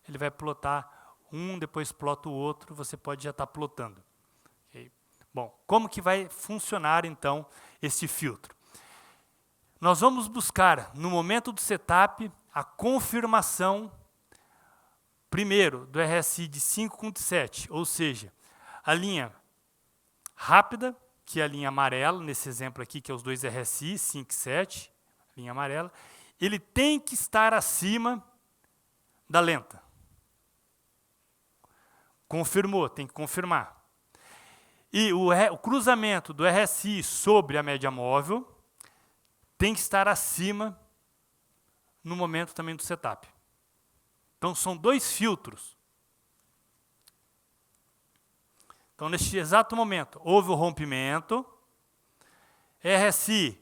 ele vai plotar um, depois plota o outro, você pode já estar plotando. Okay? Bom, como que vai funcionar então esse filtro? Nós vamos buscar, no momento do setup, a confirmação, primeiro, do RSI de 5 com de 7, ou seja, a linha rápida, que é a linha amarela, nesse exemplo aqui, que é os dois RSI, 5 e 7, linha amarela, ele tem que estar acima da lenta. Confirmou, tem que confirmar. E o cruzamento do RSI sobre a média móvel tem que estar acima no momento também do setup. Então, são dois filtros. Então, neste exato momento, houve o rompimento, RSI,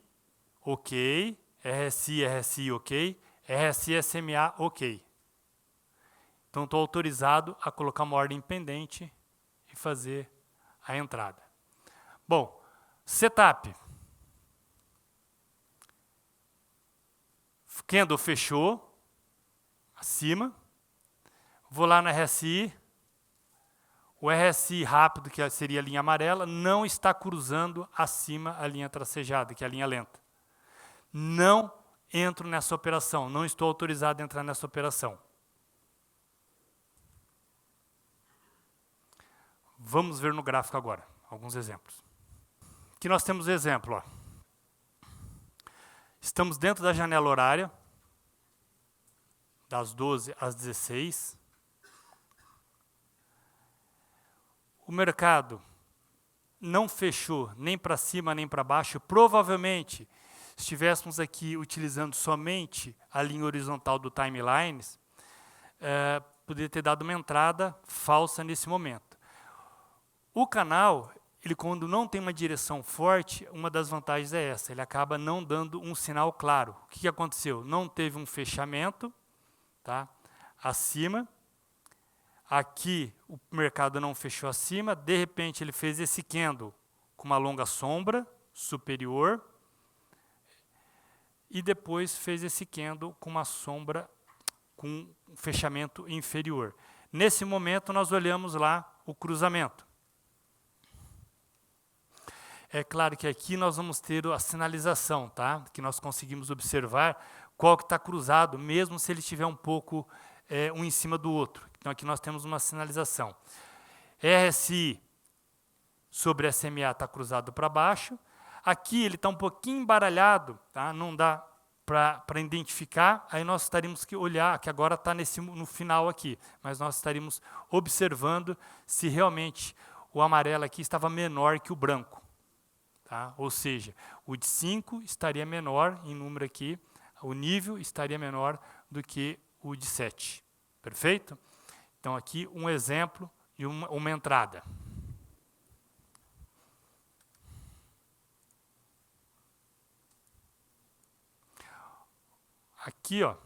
ok, RSI, ok, RSI, SMA, ok. Então, estou autorizado a colocar uma ordem pendente e fazer a entrada. Bom, setup. Candle fechou, acima. Vou lá no RSI. O RSI rápido, que seria a linha amarela, não está cruzando acima a linha tracejada, que é a linha lenta. Não entro nessa operação, não estou autorizado a entrar nessa operação. Vamos ver no gráfico agora, alguns exemplos. Aqui nós temos exemplo. Ó. Estamos dentro da janela horária, das 12 às 16. O mercado não fechou nem para cima nem para baixo. Provavelmente, se estivéssemos aqui utilizando somente a linha horizontal do timelines, poderia ter dado uma entrada falsa nesse momento. O canal, ele quando não tem uma direção forte, uma das vantagens é essa, ele acaba não dando um sinal claro. O que aconteceu? Não teve um fechamento, tá? Acima. Aqui o mercado não fechou acima, de repente ele fez esse candle com uma longa sombra superior e depois fez esse candle com uma sombra com um fechamento inferior. Nesse momento nós olhamos lá o cruzamento. É claro que aqui nós vamos ter a sinalização, tá? Que nós conseguimos observar qual que está cruzado, mesmo se ele estiver um pouco um em cima do outro. Então, aqui nós temos uma sinalização. RSI sobre SMA está cruzado para baixo. Aqui ele está um pouquinho embaralhado, tá? Não dá para identificar. Aí nós estaríamos que olhar, que agora está no final aqui, mas nós estaríamos observando se realmente o amarelo aqui estava menor que o branco. Tá? Ou seja, o de 5 estaria menor em número aqui, o nível estaria menor do que o de 7. Perfeito? Então, aqui um exemplo de uma entrada. Aqui, ó,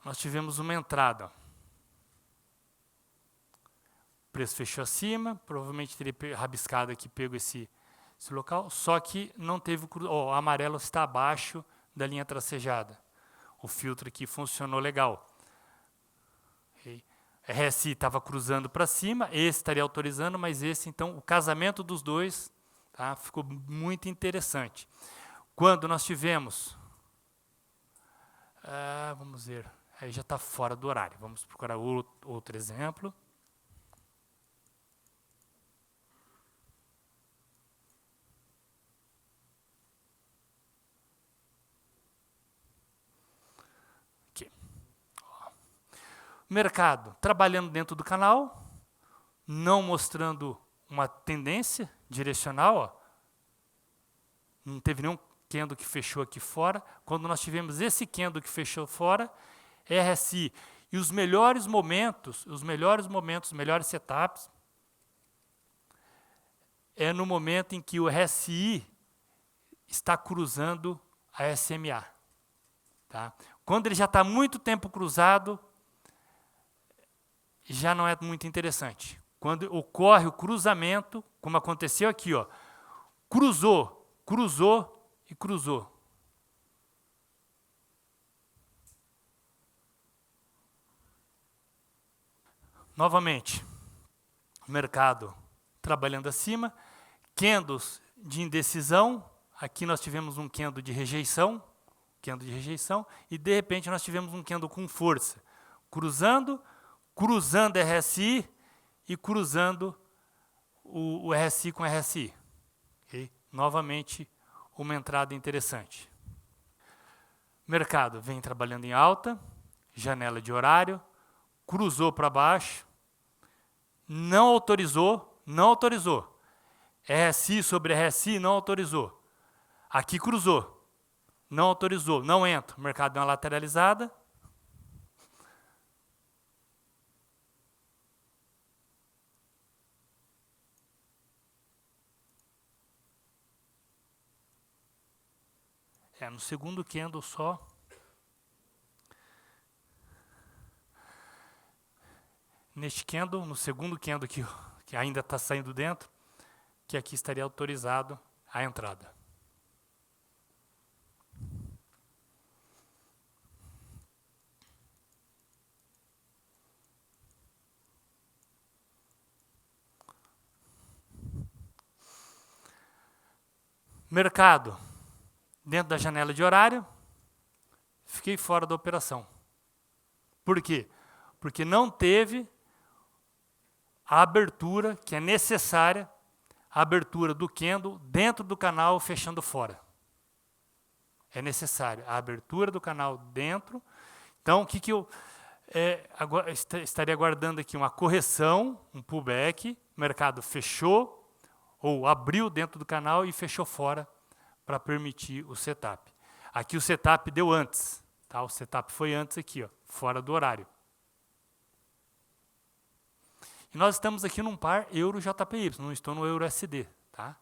nós tivemos uma entrada. Ó. O preço fechou acima, provavelmente teria rabiscado aqui, pego esse local, só que não teve o amarelo está abaixo da linha tracejada. O filtro aqui funcionou legal. Okay. RSI estava cruzando para cima, esse estaria autorizando, mas esse, então, o casamento dos dois, tá, ficou muito interessante. Quando nós tivemos... vamos ver, aí já está fora do horário. Vamos procurar outro exemplo. Mercado trabalhando dentro do canal, não mostrando uma tendência direcional, ó. Não teve nenhum candle que fechou aqui fora. Quando nós tivemos esse candle que fechou fora, RSI e os melhores momentos, os melhores setups, é no momento em que o RSI está cruzando a SMA. Tá? Quando ele já está muito tempo cruzado, já não é muito interessante. Quando ocorre o cruzamento, como aconteceu aqui, ó, cruzou, cruzou e cruzou. Novamente, o mercado trabalhando acima, candles de indecisão, aqui nós tivemos um candle de rejeição, e de repente nós tivemos um candle com força, cruzando RSI e cruzando o RSI com RSI. Okay? Novamente, uma entrada interessante. Mercado vem trabalhando em alta, janela de horário, cruzou para baixo, não autorizou, RSI sobre RSI não autorizou. Aqui cruzou, não autorizou, não entra. O mercado deu uma lateralizada. No segundo candle só. Neste candle, no segundo candle que ainda está saindo dentro, que aqui estaria autorizado a entrada. Mercado, dentro da janela de horário, fiquei fora da operação. Por quê? Porque não teve a abertura que é necessária, a abertura do candle dentro do canal fechando fora. É necessário a abertura do canal dentro. Então, o que eu estaria aguardando aqui? Uma correção, um pullback, o mercado fechou ou abriu dentro do canal e fechou fora para permitir o setup. Aqui o setup deu antes, tá? O setup foi antes aqui, ó, fora do horário. E nós estamos aqui num par Euro-JPY, não estou no Euro-SD, tá?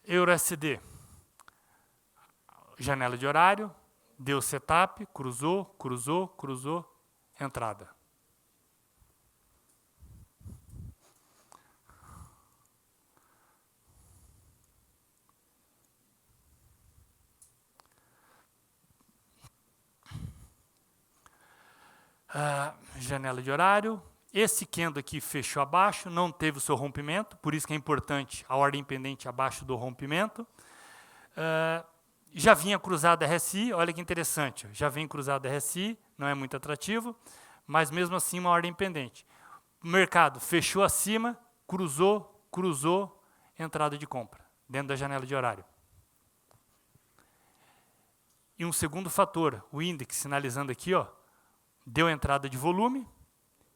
Euro-SD, janela de horário, deu setup, cruzou, cruzou, cruzou, entrada. Janela de horário, esse candle aqui fechou abaixo, não teve o seu rompimento, por isso que é importante a ordem pendente abaixo do rompimento. Já vinha cruzado RSI, olha que interessante, já vem cruzado RSI, não é muito atrativo, mas mesmo assim uma ordem pendente. O mercado fechou acima, cruzou, cruzou, entrada de compra, dentro da janela de horário. E um segundo fator, o índice sinalizando aqui, ó, deu entrada de volume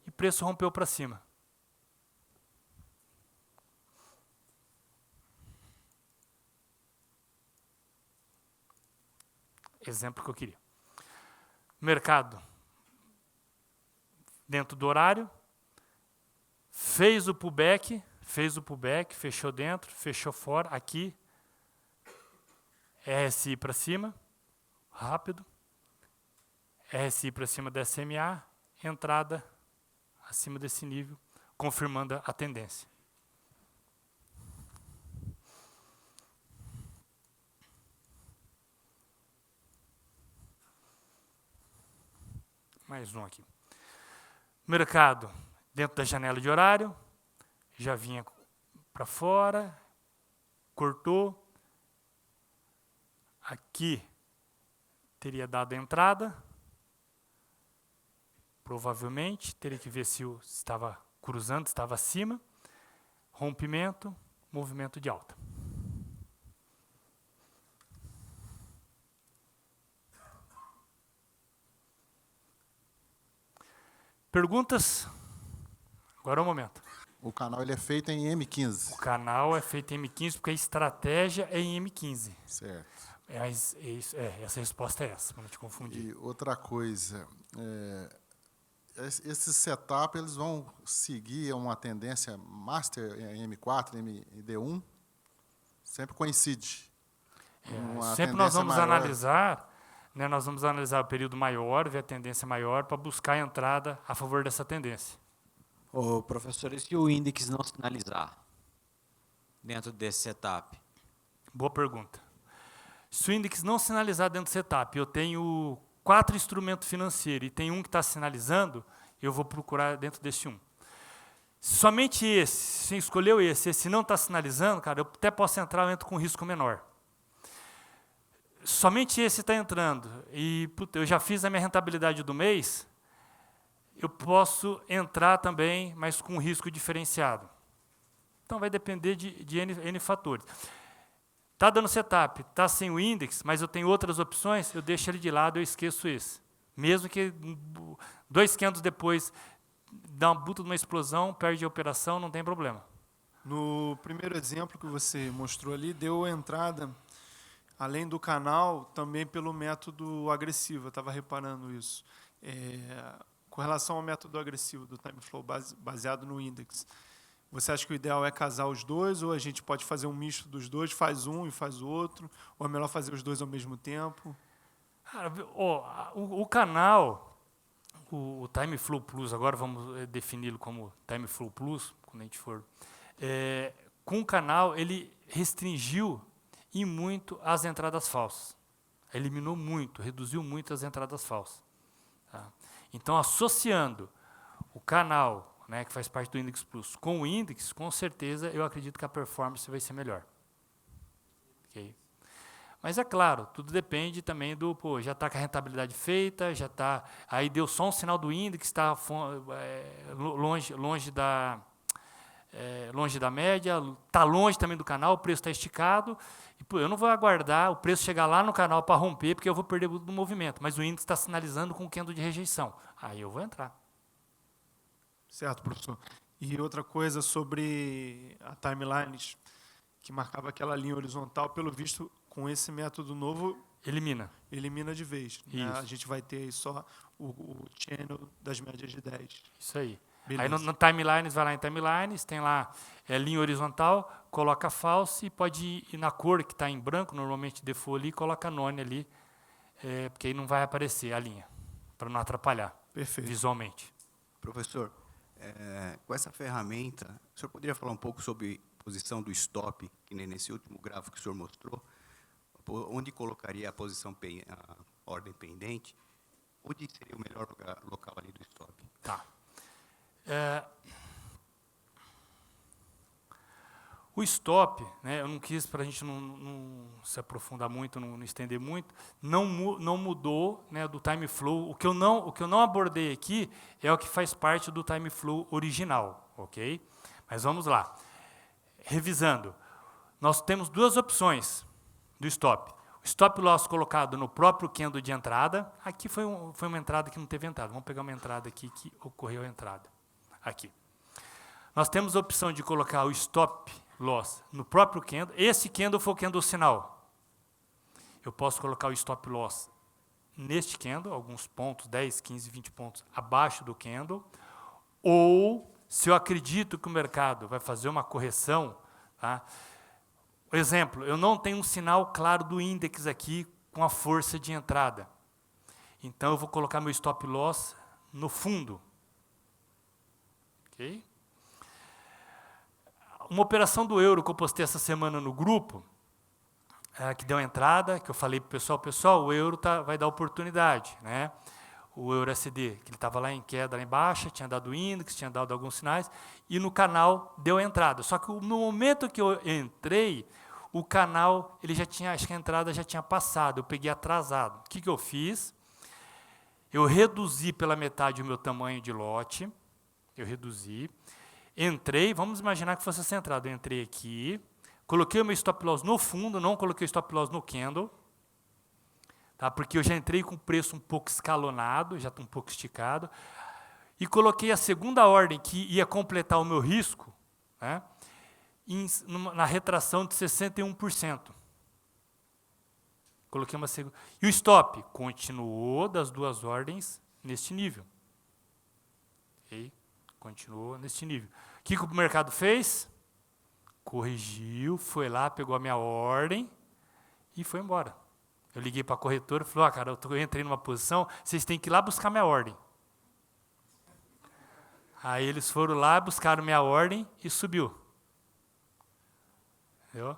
e preço rompeu para cima. Exemplo que eu queria. Mercado, dentro do horário, fez o pullback, fechou dentro, fechou fora, aqui, RSI para cima, rápido, RSI para cima da SMA, entrada acima desse nível, confirmando a tendência. Mais um aqui. Mercado, dentro da janela de horário, já vinha para fora, cortou. Aqui teria dado a entrada. Provavelmente, teria que ver se estava cruzando, estava acima. Rompimento, movimento de alta. Perguntas? Agora é o momento. O canal ele é feito em M15. O canal é feito em M15 porque a estratégia é em M15. Certo. Essa resposta é essa, para não te confundir. E outra coisa, esses setup eles vão seguir uma tendência master em M4, MD1, sempre coincide. Sempre nós vamos analisar, né, nós vamos analisar o período maior, ver a tendência maior, para buscar a entrada a favor dessa tendência. Ô, professor, e se o índice não sinalizar dentro desse setup? Boa pergunta. Se o índice não sinalizar dentro do setup, eu tenho 4 instrumentos financeiros e tem um que está sinalizando, eu vou procurar dentro desse um. Somente esse, se escolheu esse não está sinalizando, cara, eu até posso entrar, eu entro com risco menor. Somente esse está entrando e eu já fiz a minha rentabilidade do mês, eu posso entrar também, mas com risco diferenciado. Então vai depender de N fatores. Está dando setup, está sem o índice, mas eu tenho outras opções, eu deixo ele de lado, eu esqueço esse. Mesmo que 2 candles depois dá uma puta de uma explosão, perde a operação, não tem problema. No primeiro exemplo que você mostrou ali, deu entrada, além do canal, também pelo método agressivo, eu estava reparando isso. Com relação ao método agressivo do time flow baseado no índice, você acha que o ideal é casar os dois, ou a gente pode fazer um misto dos dois, faz um e faz o outro, ou é melhor fazer os dois ao mesmo tempo? Cara, o canal, o Time Flow Plus, agora vamos defini-lo como Time Flow Plus, quando a gente for, com o canal ele restringiu e muito as entradas falsas. Eliminou muito, reduziu muito as entradas falsas. Tá? Então, associando o canal, né, que faz parte do Index Plus, com o Index, com certeza, eu acredito que a performance vai ser melhor. Okay? Mas é claro, tudo depende também do, já está com a rentabilidade feita, já está, aí deu só um sinal do Index, está longe da média, está longe também do canal, o preço está esticado, e, eu não vou aguardar o preço chegar lá no canal para romper, porque eu vou perder muito do movimento, mas o índice está sinalizando com o candle de rejeição, aí eu vou entrar. Certo, professor. E outra coisa sobre a timelines, que marcava aquela linha horizontal, pelo visto, com esse método novo, elimina de vez. Né? A gente vai ter aí só o channel das médias de 10. Isso aí. Beleza. Aí no timelines, vai lá em timelines, tem lá linha horizontal, coloca false e pode ir na cor que está em branco, normalmente default ali, coloca none ali, porque aí não vai aparecer a linha, para não atrapalhar. Perfeito. Visualmente. Professor, com essa ferramenta, o senhor poderia falar um pouco sobre a posição do stop, que nem nesse último gráfico que o senhor mostrou, onde colocaria a posição, a ordem pendente, onde seria o melhor local ali do stop? Tá. O stop, né, eu não quis, para a gente não se aprofundar muito, não estender muito, não mudou, né, do time flow. O que eu não abordei aqui é o que faz parte do time flow original, ok? Mas vamos lá. Revisando, nós temos 2 opções do stop. O stop loss colocado no próprio candle de entrada. Aqui foi uma entrada que não teve entrada. Vamos pegar uma entrada aqui que ocorreu a entrada. Aqui. Nós temos a opção de colocar o stop loss no próprio candle. Esse candle foi o candle sinal. Eu posso colocar o stop loss neste candle, alguns pontos, 10, 15, 20 pontos abaixo do candle. Ou, se eu acredito que o mercado vai fazer uma correção, tá? Exemplo, eu não tenho um sinal claro do índice aqui com a força de entrada. Então, eu vou colocar meu stop loss no fundo. Okay? Uma operação do euro que eu postei essa semana no grupo, que deu entrada, que eu falei para o pessoal, o euro vai dar oportunidade. Né? O euro SD, que ele estava lá em queda, lá embaixo, tinha dado índice, tinha dado alguns sinais, e no canal deu entrada. Só que no momento que eu entrei, o canal, ele já tinha, acho que a entrada já tinha passado, eu peguei atrasado. O que eu fiz? Eu reduzi pela metade o meu tamanho de lote, eu reduzi, entrei, vamos imaginar que fosse essa entrada, eu entrei aqui, coloquei o meu stop loss no fundo, não coloquei o stop loss no candle, tá? Porque eu já entrei com o preço um pouco escalonado, já está um pouco esticado, e coloquei a segunda ordem, que ia completar o meu risco, né, na retração de 61%. Coloquei uma segunda. E o stop continuou das duas ordens neste nível. Okay? Continuou neste nível. O que o mercado fez? Corrigiu, foi lá, pegou a minha ordem e foi embora. Eu liguei para a corretora e falei, cara, eu entrei numa posição, vocês têm que ir lá buscar minha ordem. Aí eles foram lá, buscaram minha ordem e subiu. Entendeu?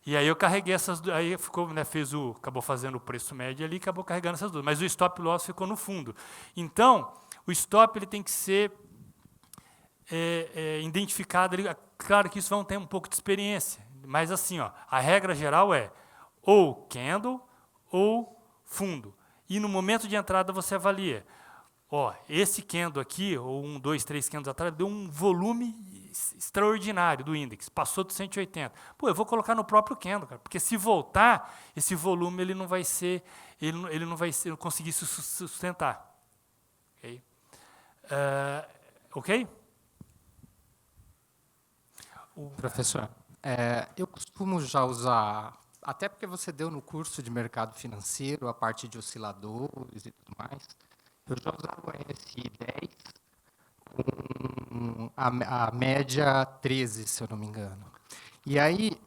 E aí eu carreguei essas duas, aí ficou, né, acabou fazendo o preço médio ali, acabou carregando essas duas, mas o stop loss ficou no fundo. Então, o stop ele tem que ser identificado, claro que isso vai ter um pouco de experiência, mas assim, ó, a regra geral é ou candle ou fundo. E no momento de entrada você avalia, ó, esse candle aqui, ou 1, 2, 3 candles atrás, deu um volume extraordinário do índice, passou de 180. Pô, eu vou colocar no próprio candle, cara, porque se voltar, esse volume ele não vai ser, ele não vai conseguir se sustentar. Ok? Ok? Professor, eu costumo já usar, até porque você deu no curso de mercado financeiro, a parte de osciladores e tudo mais, eu já usava o RSI 10 com a média 13, se eu não me engano. E aí,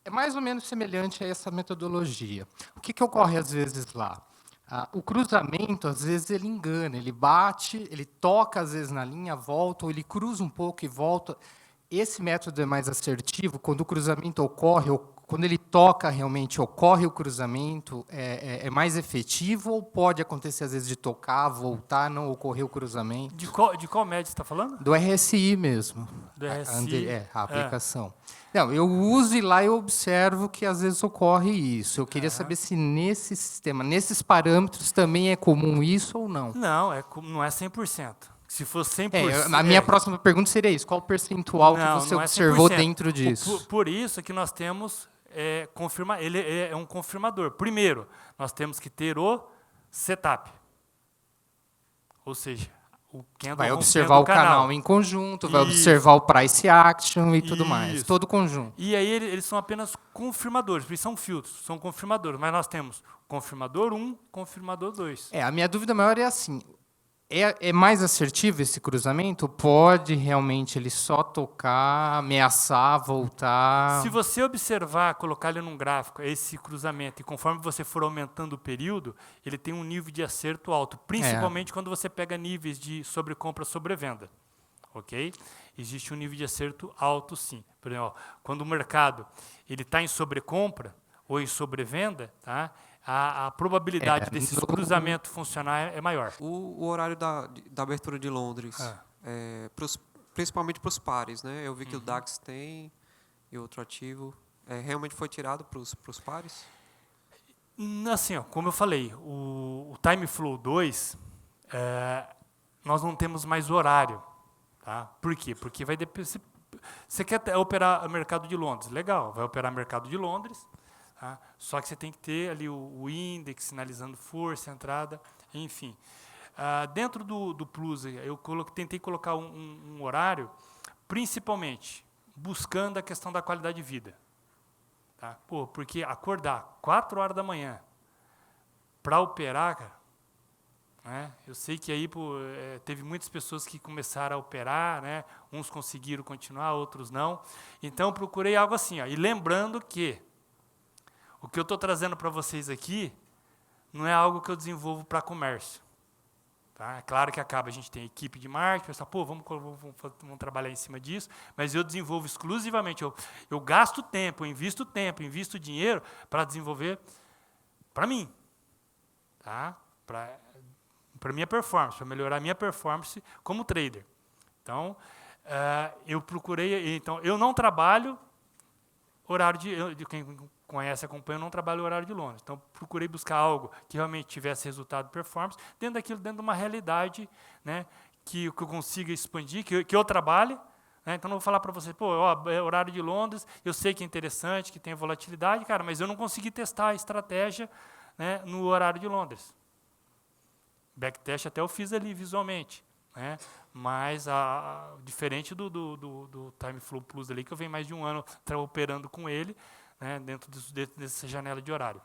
é mais ou menos semelhante a essa metodologia. O que ocorre às vezes lá? O cruzamento, às vezes, ele engana, ele bate, ele toca, às vezes, na linha, volta, ou ele cruza um pouco e volta. Esse método é mais assertivo, quando o cruzamento ocorre, ou quando ele toca realmente, ocorre o cruzamento, é mais efetivo, ou pode acontecer, às vezes, de tocar, voltar, não ocorrer o cruzamento? De qual média você está falando? Do RSI mesmo. Do RSI? A aplicação. Não, eu uso e lá eu observo que às vezes ocorre isso. Eu queria saber se nesse sistema, nesses parâmetros, também é comum isso ou não. Não, não é 100%. Se fosse 100%... A minha próxima pergunta seria isso. Qual o percentual que você observou dentro disso? Por isso que nós temos... ele é um confirmador. Primeiro, nós temos que ter o setup. Ou seja... Vai observar o canal em conjunto, vai observar o price action e tudo mais, todo o conjunto. E aí eles são apenas confirmadores, porque são filtros, são confirmadores, mas nós temos confirmador 1, confirmador 2. A minha dúvida maior é assim, é mais assertivo esse cruzamento? Pode realmente ele só tocar, ameaçar, voltar? Se você observar, colocar ele num gráfico, esse cruzamento, e conforme você for aumentando o período, ele tem um nível de acerto alto, principalmente quando você pega níveis de sobrecompra, sobrevenda. Ok? Existe um nível de acerto alto, sim. Por exemplo, quando o mercado está em sobrecompra ou em sobrevenda, tá? A probabilidade desse cruzamento funcionar é maior. O horário da abertura de Londres, principalmente para os pares, né? Eu vi que o DAX tem e outro ativo. Realmente foi tirado para os pares? Assim, ó, como eu falei, o Time Flow 2, nós não temos mais horário. Tá? Por quê? Porque vai depender. Você quer operar o mercado de Londres? Legal, vai operar o mercado de Londres. Tá? Só que você tem que ter ali o índice, sinalizando força, entrada, enfim. Dentro do Plus, eu tentei colocar um horário, principalmente buscando a questão da qualidade de vida. Tá? Pô, porque acordar 4 horas da manhã para operar, cara, né? Eu sei que aí teve muitas pessoas que começaram a operar, né? Uns conseguiram continuar, outros não. Então, procurei algo assim. Ó, e lembrando que o que eu estou trazendo para vocês aqui não é algo que eu desenvolvo para comércio. Tá? É claro que a gente tem equipe de marketing, pensar, pô, vamos trabalhar em cima disso, mas eu desenvolvo exclusivamente, eu gasto tempo, invisto dinheiro para desenvolver para mim, tá? Para minha performance, para melhorar a minha performance como trader. Então, eu procurei, então, eu não trabalho horário de quem conhece, acompanha, eu não trabalho o horário de Londres. Então, procurei buscar algo que realmente tivesse resultado de performance, dentro de uma realidade, né, que eu consiga expandir, que eu trabalhe. Né, então, não vou falar para você, pô, horário de Londres, eu sei que é interessante, que tem volatilidade, cara, mas eu não consegui testar a estratégia, né, no horário de Londres. Backtest até eu fiz ali visualmente, né? Mas diferente do Time Flow Plus ali, que eu venho mais de um ano operando com ele, né, dentro dessa janela de horário.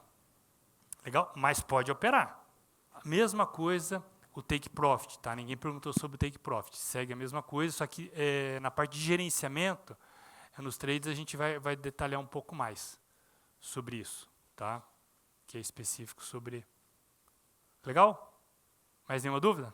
Legal? Mas pode operar. A mesma coisa o Take Profit, tá? Ninguém perguntou sobre o Take Profit. Segue a mesma coisa, só que na parte de gerenciamento, nos trades a gente vai detalhar um pouco mais sobre isso, tá? Que é específico sobre... Legal? Mais nenhuma dúvida?